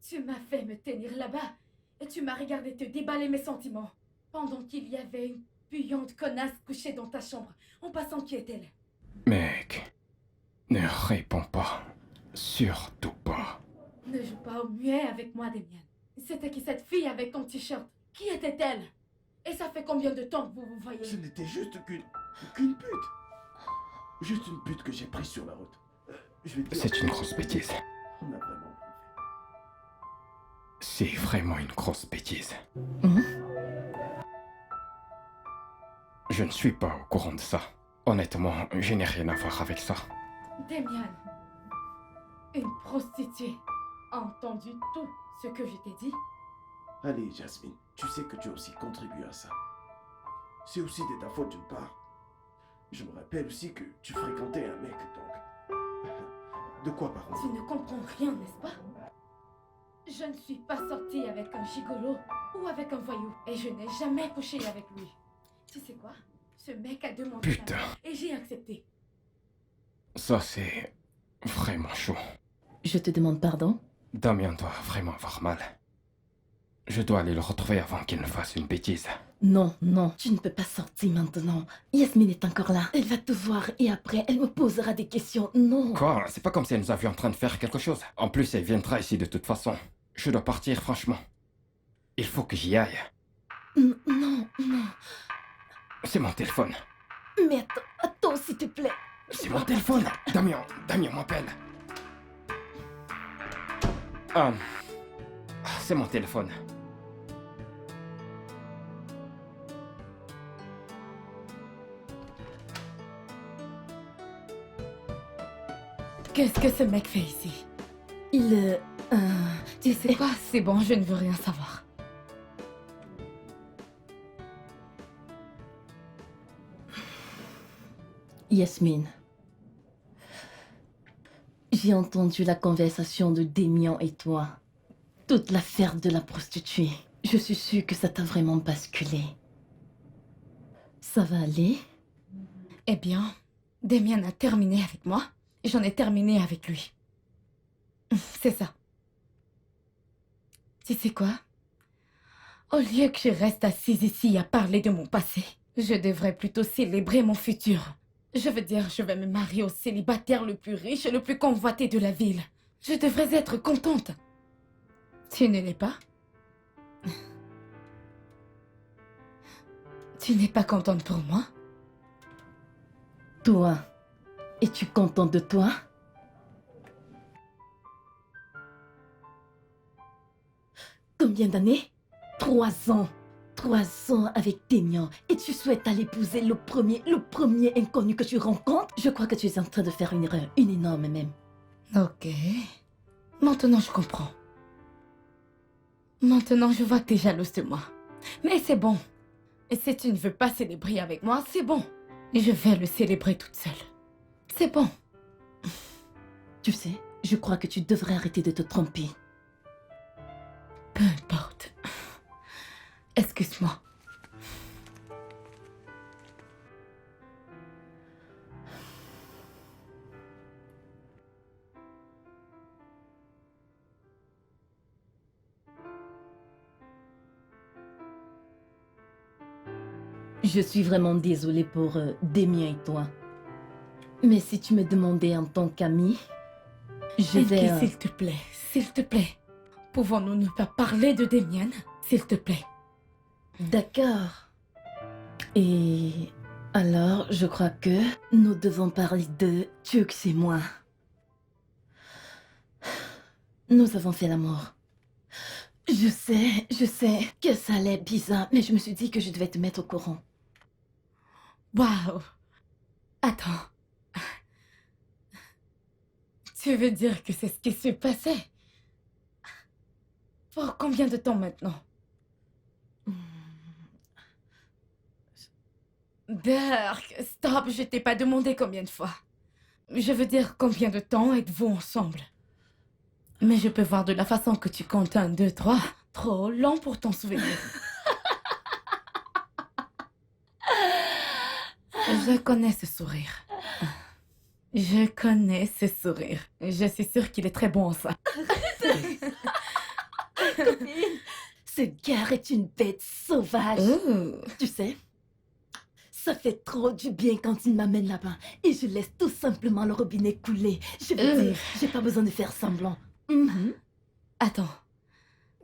Tu m'as fait me tenir là-bas et tu m'as regardé te déballer mes sentiments pendant qu'il y avait une puante connasse couchée dans ta chambre en passant qui est-elle? Mec, ne réponds pas. Surtout pas. Ne joue pas au muet avec moi, Damien. C'était qui cette fille avec ton t-shirt? Qui était-elle? Et ça fait combien de temps que vous vous voyez? Ce n'était juste qu'une pute. Juste une pute que j'ai prise sur la route. Je vais te dire, C'est une grosse bêtise. on a vraiment bien fait. C'est vraiment une grosse bêtise. Je ne suis pas au courant de ça. Honnêtement, je n'ai rien à voir avec ça. Damien, une prostituée, a entendu tout ce que je t'ai dit? Allez, Jasmine, tu sais que tu as aussi contribué à ça. C'est aussi de ta faute d'une part. Je me rappelle aussi que tu fréquentais un mec, donc... De quoi par Tu contre? ne comprends rien, n'est-ce pas? Je ne suis pas sortie avec un gigolo ou avec un voyou. Et je n'ai jamais couché avec lui. Tu sais quoi? Ce mec a demandé Putain. la main et j'ai accepté. Ça, c'est vraiment chaud. Je te demande pardon? Damien doit vraiment avoir mal. Je dois aller le retrouver avant qu'il ne fasse une bêtise. Non, non, tu ne peux pas sortir maintenant. Yasmine est encore là. Elle va te voir et après, elle me posera des questions. Non. Quoi? C'est pas comme si nous avions en train de faire quelque chose. En plus, elle viendra ici de toute façon. Je dois partir, franchement. Il faut que j'y aille. Non, non. C'est mon téléphone. Mais attends, s'il te plaît. C'est mon téléphone. Damien m'appelle. C'est mon téléphone. Qu'est-ce que ce mec fait ici? Il... Tu sais quoi? C'est bon, je ne veux rien savoir. Yasmine. J'ai entendu la conversation de Damien et toi. Toute l'affaire de la prostituée. Je suis sûre que ça t'a vraiment basculé. Ça va aller? Eh bien, Damien a terminé avec moi et j'en ai terminé avec lui. C'est ça. Tu sais quoi? Au lieu que je reste assise ici à parler de mon passé, je devrais plutôt célébrer mon futur. Je veux dire, je vais me marier au célibataire le plus riche et le plus convoité de la ville. Je devrais être contente. Tu ne l'es pas? Tu n'es pas contente pour moi? Toi, es-tu content de toi? Combien d'années? 3 ans. 3 ans avec Damien. Et tu souhaites aller épouser le premier inconnu que tu rencontres? Je crois que tu es en train de faire une erreur. Une énorme même. Ok. Maintenant, je comprends. Maintenant, je vois que t'es jalouse de moi. Mais c'est bon. Et si tu ne veux pas célébrer avec moi, c'est bon. Je vais le célébrer toute seule. C'est bon. Tu sais, je crois que tu devrais arrêter de te tromper. Peu importe. Excuse-moi. Je suis vraiment désolée pour Damien et toi. Mais si tu me demandais en tant qu'amie, je vais... Elke, s'il te plaît. Pouvons-nous ne pas parler de Damien? S'il te plaît. D'accord. Et alors, je crois que nous devons parler de Tux et moi. Nous avons fait l'amour. Je sais que ça allait bizarre, mais je me suis dit que je devais te mettre au courant. Waouh! Attends. Tu veux dire que c'est ce qui s'est passé? Pour combien de temps maintenant? Burke, stop, je t'ai pas demandé combien de fois. Je veux dire, combien de temps êtes-vous ensemble? Mais je peux voir de la façon que tu comptes 1, 2, 3. Trop lent pour t'en souvenir. Je connais ce sourire. Je connais ce sourire. Je suis sûre qu'il est très bon en ça. Copine, ce gars est une bête sauvage. Oh. Tu sais, ça fait trop du bien quand il m'amène là-bas et je laisse tout simplement le robinet couler. Je veux dire, j'ai pas besoin de faire semblant. Mhm. Attends.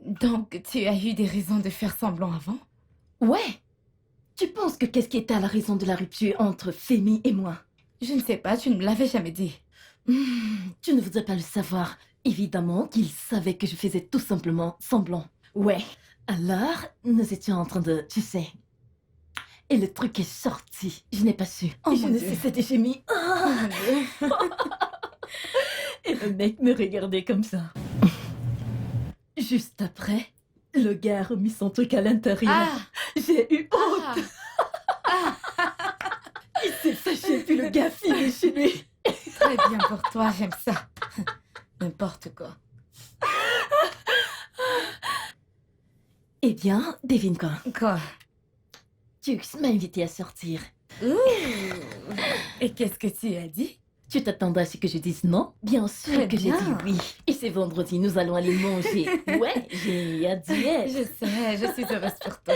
Donc, tu as eu des raisons de faire semblant avant? Ouais. Tu penses que qu'est-ce qui était à la raison de la rupture entre Femi et moi? Je ne sais pas, tu ne me l'avais jamais dit. Tu ne voudrais pas le savoir. Évidemment qu'il savait que je faisais tout simplement semblant. Ouais. Alors, nous étions en train de... Tu sais... Et le truc est sorti. Je n'ai pas su. Oh et je mon ne Dieu. sais, c'était gémi. Oh mon Dieu. Et le mec me regardait comme ça. Juste après, le gars a remis son truc à l'intérieur. Ah! J'ai eu honte. Ah! Il s'est fâché, puis le gars a filé chez lui. Très bien pour toi, j'aime ça. N'importe quoi. Eh bien, devine quoi? Quoi? Tux m'a invité à sortir. Ouh. Et qu'est-ce que tu as dit? Tu t'attendais à ce que je dise non? Bien sûr Très que j'ai bien. dit oui. Et c'est vendredi, nous allons aller manger. Ouais, j'ai hâte d'y être. Je sais, je suis heureuse pour toi.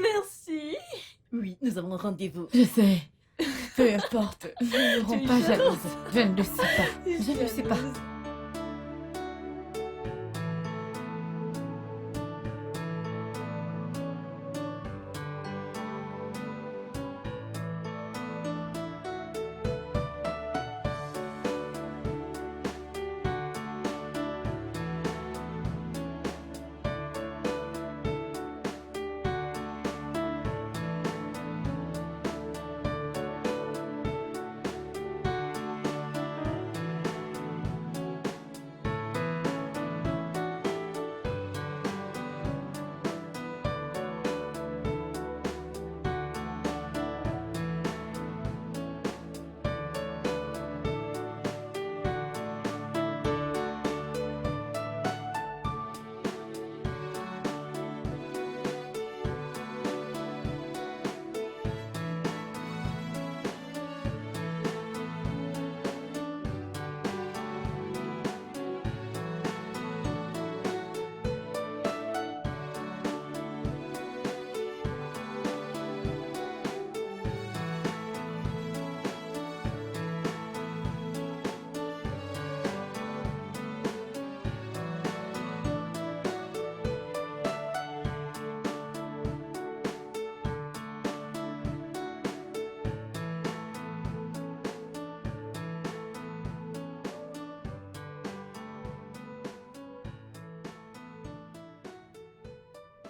Merci. Oui, nous avons rendez-vous. Je sais. Peu importe, nous ne Tu rends es pas jalouse. jalouse. Je ne le suis pas. Je ne le suis pas.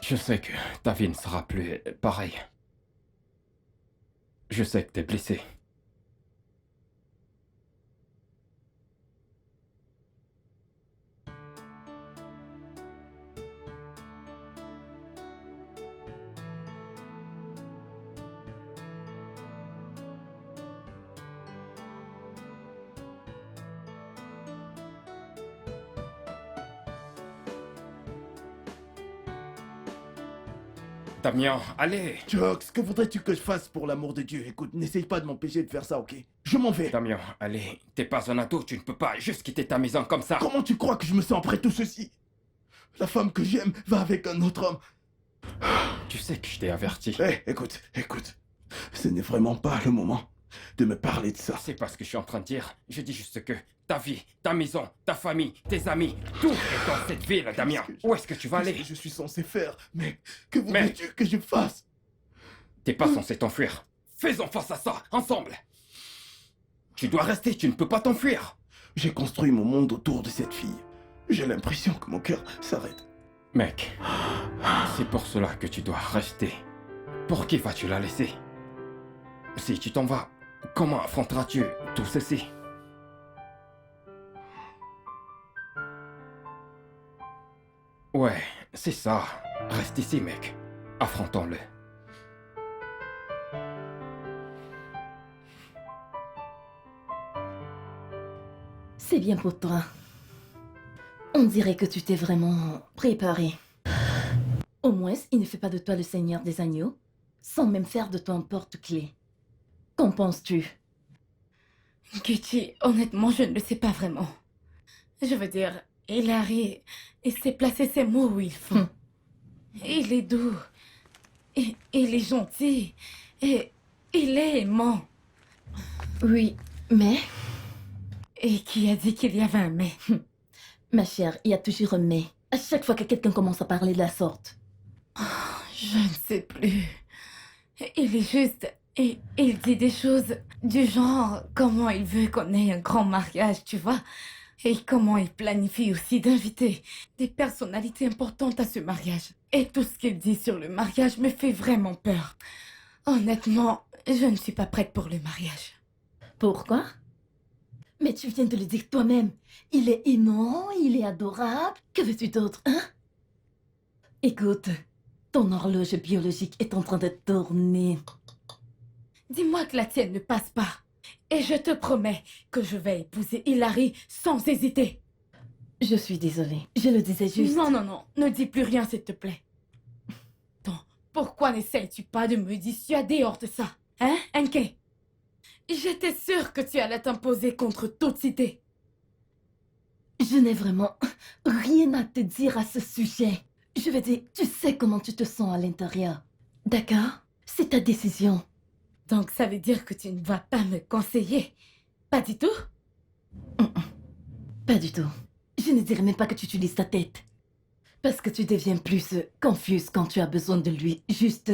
Je sais que ta vie ne sera plus pareille. Je sais que t'es blessé. Damien, allez! Jux, que voudrais-tu que je fasse pour l'amour de Dieu? Écoute, n'essaye pas de m'empêcher de faire ça, ok? Je m'en vais. Damien, allez, t'es pas un ado, tu ne peux pas juste quitter ta maison comme ça. Comment tu crois que je me sens après tout ceci? La femme que j'aime va avec un autre homme. Tu sais que je t'ai averti. Hé, écoute. Ce n'est vraiment pas le moment de me parler de ça. C'est pas ce que je suis en train de dire. Je dis juste que ta vie, ta maison, ta famille, tes amis, tout est dans cette ville, Damien. Où est-ce que tu vas aller? Qu'est-ce que je suis censé faire? Mais que voudrais-tu que je fasse? T'es pas censé t'enfuir. Faisons face à ça, ensemble. Tu dois rester, tu ne peux pas t'enfuir. J'ai construit mon monde autour de cette fille. J'ai l'impression que mon cœur s'arrête. Mec, c'est pour cela que tu dois rester. Pour qui vas-tu la laisser? Si tu t'en vas, comment affronteras-tu tout ceci? Ouais, c'est ça. Reste ici, mec. Affrontons-le. C'est bien pour toi. On dirait que tu t'es vraiment préparé. Au moins, il ne fait pas de toi le Seigneur des Agneaux, sans même faire de toi un porte-clés. Qu'en penses-tu? Gucci, honnêtement, je ne le sais pas vraiment. Je veux dire, Hilary, il sait placer ses mots où il faut. Il est doux. Et il est gentil. Et il est aimant. Oui, mais... Et qui a dit qu'il y avait un mais? Ma chère, il y a toujours un mais. À chaque fois que quelqu'un commence à parler de la sorte. Je ne sais plus. Il est juste... Et il dit des choses du genre comment il veut qu'on ait un grand mariage, tu vois? Et comment il planifie aussi d'inviter des personnalités importantes à ce mariage. Et tout ce qu'il dit sur le mariage me fait vraiment peur. Honnêtement, je ne suis pas prête pour le mariage. Pourquoi? Mais tu viens de le dire toi-même. Il est aimant, il est adorable. Que veux-tu d'autre, hein? Écoute, ton horloge biologique est en train de tourner. Dis-moi que la tienne ne passe pas. Et je te promets que je vais épouser Hilary sans hésiter. Je suis désolée, je le disais juste. Non, non, non, ne dis plus rien, s'il te plaît. Donc, pourquoi n'essayes-tu pas de me dissuader hors de ça? Hein, Enke? J'étais sûre que tu allais t'imposer contre toute cité. Je n'ai vraiment rien à te dire à ce sujet. Je veux dire, tu sais comment tu te sens à l'intérieur. D'accord? C'est ta décision. Donc ça veut dire que tu ne vas pas me conseiller? Pas du tout? Pas du tout. Je ne dirais même pas que tu utilises ta tête. Parce que tu deviens plus confuse quand tu as besoin de lui. Juste...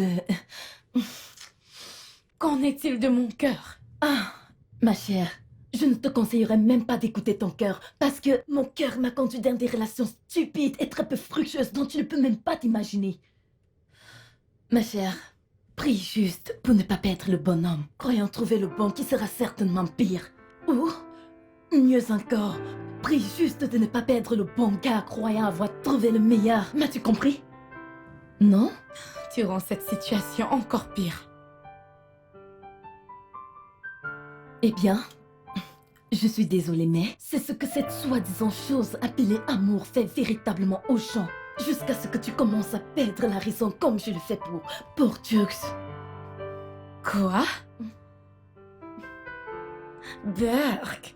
Qu'en est-il de mon cœur? Ah, ma chère, je ne te conseillerais même pas d'écouter ton cœur. Parce que mon cœur m'a conduit dans des relations stupides et très peu fructueuses dont tu ne peux même pas t'imaginer. Ma chère, prie juste pour ne pas perdre le bon homme, croyant trouver le bon qui sera certainement pire. Ou, mieux encore, prie juste de ne pas perdre le bon gars croyant avoir trouvé le meilleur. M'as-tu compris? Non? Tu rends cette situation encore pire. Eh bien, je suis désolée, mais c'est ce que cette soi-disant chose appelée amour fait véritablement aux gens. Jusqu'à ce que tu commences à perdre la raison comme je le fais pour Jux. Quoi? Burke?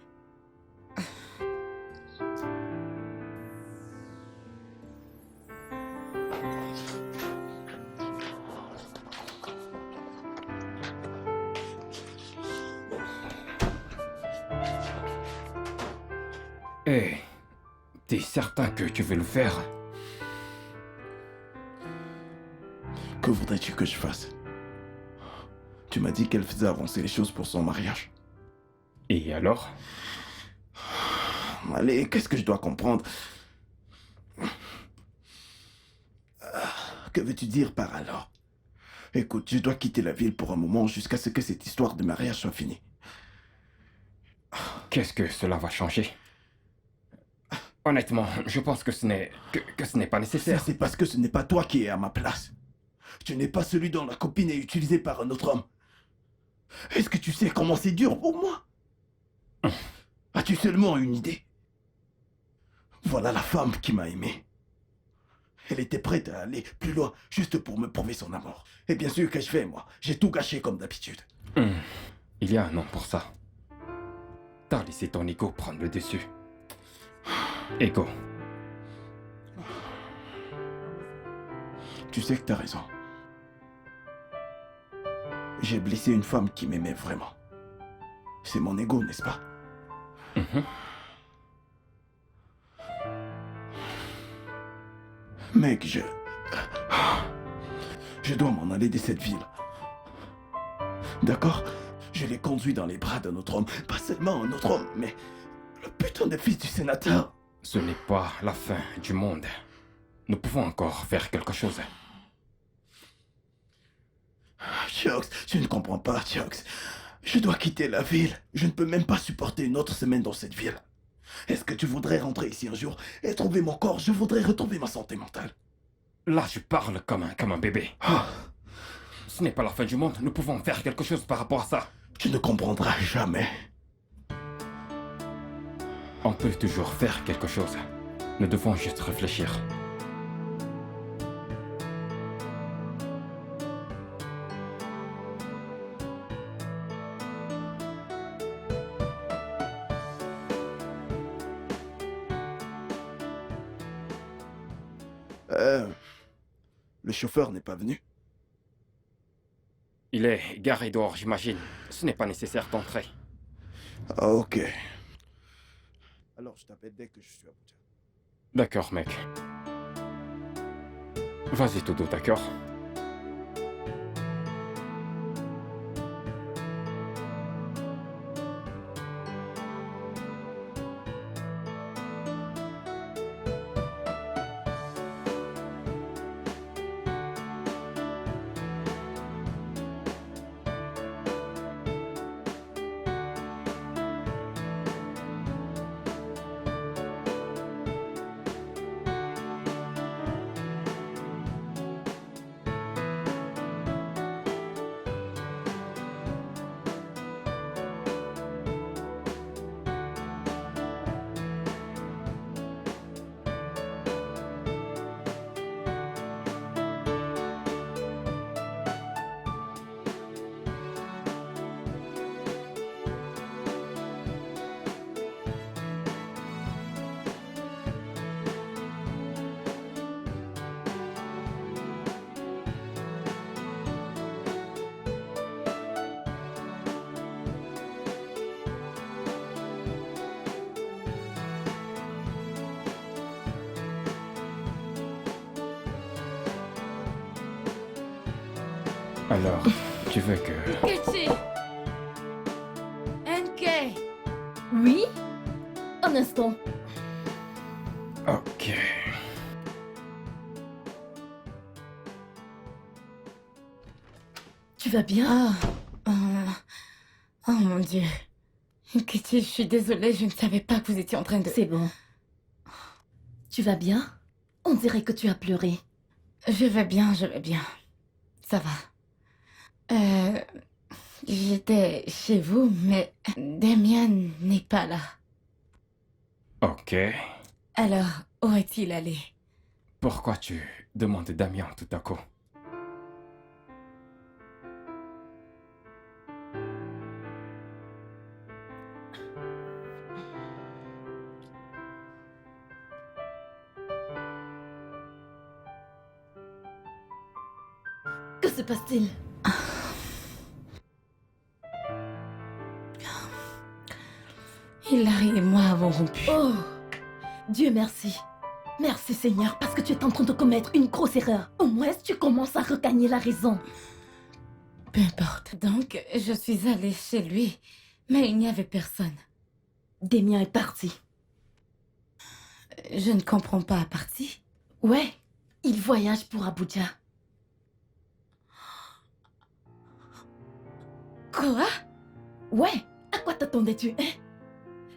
Hé, t'es certain que tu veux le faire? Que voudrais-tu que je fasse? Tu m'as dit qu'elle faisait avancer les choses pour son mariage. Et alors? Allez, qu'est-ce que je dois comprendre? Que veux-tu dire par alors? Écoute, je dois quitter la ville pour un moment jusqu'à ce que cette histoire de mariage soit finie. Qu'est-ce que cela va changer? Honnêtement, je pense que ce n'est pas Ça, nécessaire. c'est parce que ce n'est pas toi qui es à ma place. Tu n'es pas celui dont la copine est utilisée par un autre homme. Est-ce que tu sais comment c'est dur pour moi? As-tu seulement une idée? Voilà la femme qui m'a aimé. Elle était prête à aller plus loin juste pour me prouver son amour. Et bien sûr, qu'ai-je fait, moi? J'ai tout gâché comme d'habitude. Il y a un nom pour ça. T'as laissé ton ego prendre le dessus. Ego. Tu sais que t'as raison. J'ai blessé une femme qui m'aimait vraiment. C'est mon ego, n'est-ce pas? Mec, je dois m'en aller de cette ville. D'accord? Je l'ai conduit dans les bras d'un autre homme. Pas seulement un autre homme, mais le putain de fils du sénateur. Ce n'est pas la fin du monde. Nous pouvons encore faire quelque chose. Chucks, je ne comprends pas, Chucks. Je dois quitter la ville. Je ne peux même pas supporter une autre semaine dans cette ville. Est-ce que tu voudrais rentrer ici un jour et trouver mon corps? Je voudrais retrouver ma santé mentale. Là, je parle comme un bébé. Ah, Ce n'est pas la fin du monde. Nous pouvons faire quelque chose par rapport à ça. tu ne comprendras jamais. On peut toujours faire quelque chose. Nous devons juste réfléchir. Le chauffeur n'est pas venu. Il est garé dehors, j'imagine. Ce n'est pas nécessaire d'entrer. Ah, ok. Alors, je t'appelle dès que je suis à Abuja. D'accord, mec. Vas-y, Todo, d'accord? Alors, tu veux que... Nkechi! NK! Oui? Un instant. Ok. Tu vas bien? Oh mon Dieu. Nkechi, je suis désolée, je ne savais pas que vous étiez en train de... C'est bon. Tu vas bien? On dirait que tu as pleuré. Je vais bien, je vais bien. Ça va. J'étais chez vous, mais Damien n'est pas là. Ok. Alors, où est-il allé? Pourquoi tu demandes Damien tout à coup? Que se passe-t-il? Hilary et moi avons rompu. Oh, Dieu merci. Merci Seigneur, parce que tu es en train de commettre une grosse erreur. Au moins, tu commences à regagner la raison. Peu importe. Donc, je suis allée chez lui, mais il n'y avait personne. Damien est parti. Je ne comprends pas, parti. Ouais, il voyage pour Abuja. Quoi? Ouais, à quoi t'attendais-tu, hein?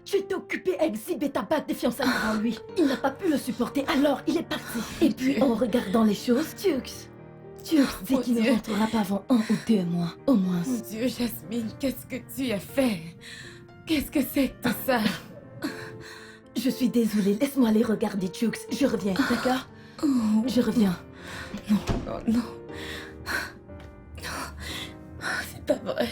Tu étais occupé à exhiber ta bague de fiançailles devant lui. Il n'a pas pu le supporter, alors il est parti. Et puis, en regardant les choses, Tux dit Mon qu'il ne Dieu. rentrera pas avant 1 ou 2 mois, au moins. Mon Dieu, Jasmine, qu'est-ce que tu as fait? Qu'est-ce que c'est que tout ça? Je suis désolée, laisse-moi aller regarder Tux. Je reviens, d'accord? Oh, Je reviens. non, non, non. C'est pas vrai.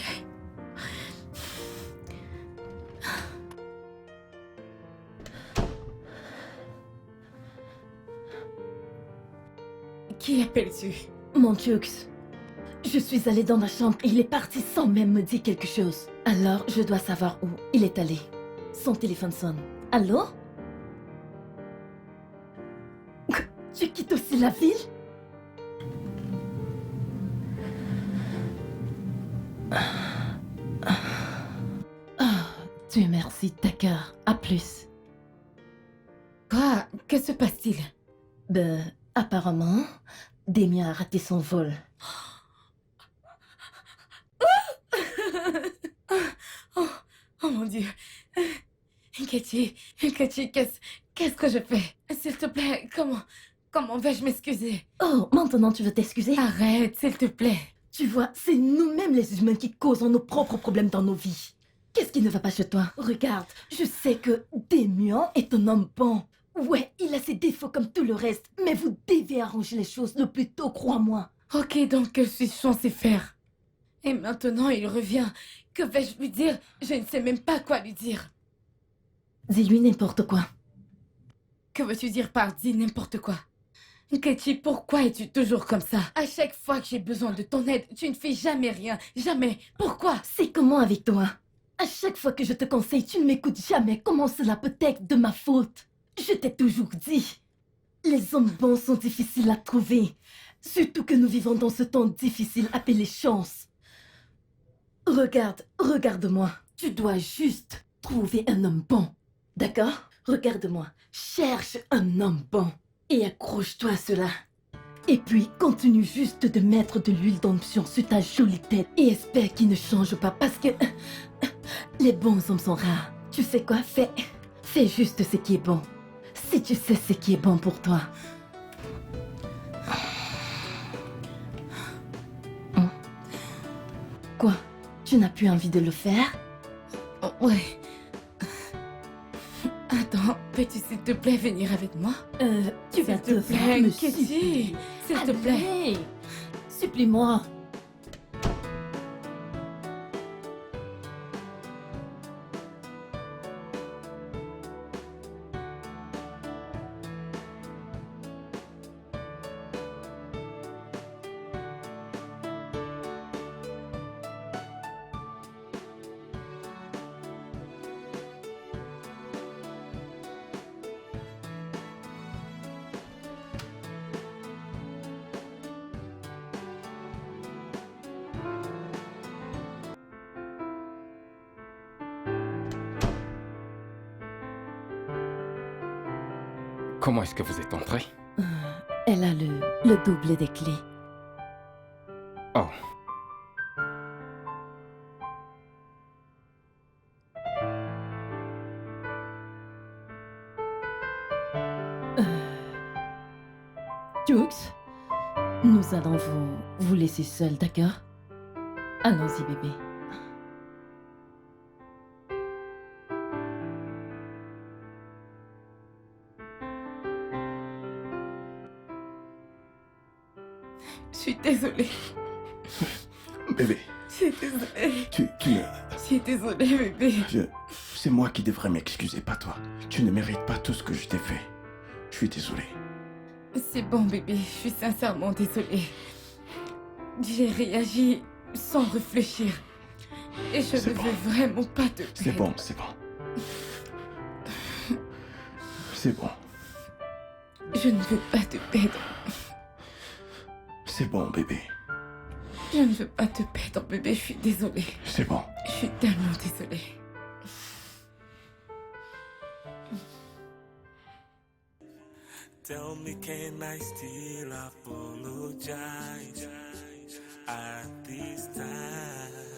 Qui appelles-tu? Mon Tux, je suis allée dans ma chambre et il est parti sans même me dire quelque chose. Alors, je dois savoir où il est allé. Son téléphone sonne. Allô? Tu quittes aussi la ville? Dieu merci, d'accord. À plus. Quoi? Que se passe-t-il? Ben, apparemment, Damien a raté son vol. Oh mon Dieu. Katie, qu'est-ce que je fais? S'il te plaît, comment vais-je m'excuser? Oh, maintenant tu veux t'excuser? Arrête, s'il te plaît. Tu vois, c'est nous-mêmes les humains qui causons nos propres problèmes dans nos vies. Qu'est-ce qui ne va pas chez toi? Regarde, je sais que Damien est un homme bon. Ouais, il a ses défauts comme tout le reste, mais vous devez arranger les choses le plus tôt, crois-moi. Ok, donc que suis-je censée faire? Et maintenant, il revient. Que vais-je lui dire? Je ne sais même pas quoi lui dire. Dis-lui n'importe quoi. Que veux-tu dire par dis n'importe quoi? Katie, pourquoi es-tu toujours comme ça? À chaque fois que j'ai besoin de ton aide, tu ne fais jamais rien. Jamais. Pourquoi? C'est comment avec toi? À chaque fois que je te conseille, tu ne m'écoutes jamais. Comment cela peut être de ma faute? Je t'ai toujours dit. Les hommes bons sont difficiles à trouver. Surtout que nous vivons dans ce temps difficile appelé chance. Regarde-moi. Tu dois juste trouver un homme bon. D'accord? Regarde-moi. Cherche un homme bon. Et accroche-toi à cela. Et puis, continue juste de mettre de l'huile d'onction sur ta jolie tête. Et espère qu'il ne change pas parce que les bons hommes sont rares. Tu sais quoi? Fais juste ce qui est bon. Si tu sais ce qui est bon pour toi. Quoi? Tu n'as plus envie de le faire? Oh, ouais. Attends, peux-tu s'il te plaît venir avec moi? Tu vas S'il te plaît, me Katie. supplier. S'il te plaît. Allez, supplie-moi. Comment est-ce que vous êtes entré? Elle a le double des clés. Oh. Jux, nous allons vous laisser seul, d'accord? Allons-y, bébé. Je suis désolée. Bébé, Je suis désolée. tu ne... Je suis désolée, bébé. C'est moi qui devrais m'excuser, pas toi. Tu ne mérites pas tout ce que je t'ai fait. Je suis désolé. C'est bon, bébé. Je suis sincèrement désolée. J'ai réagi sans réfléchir. Et je C'est ne bon. veux vraiment pas te C'est perdre. bon, c'est bon. C'est bon. Je ne veux pas te perdre. C'est bon, bébé. Je ne veux pas te perdre, bébé. Je suis désolée. C'est bon. Je suis tellement désolée. Tell me, can I still apologize at this time?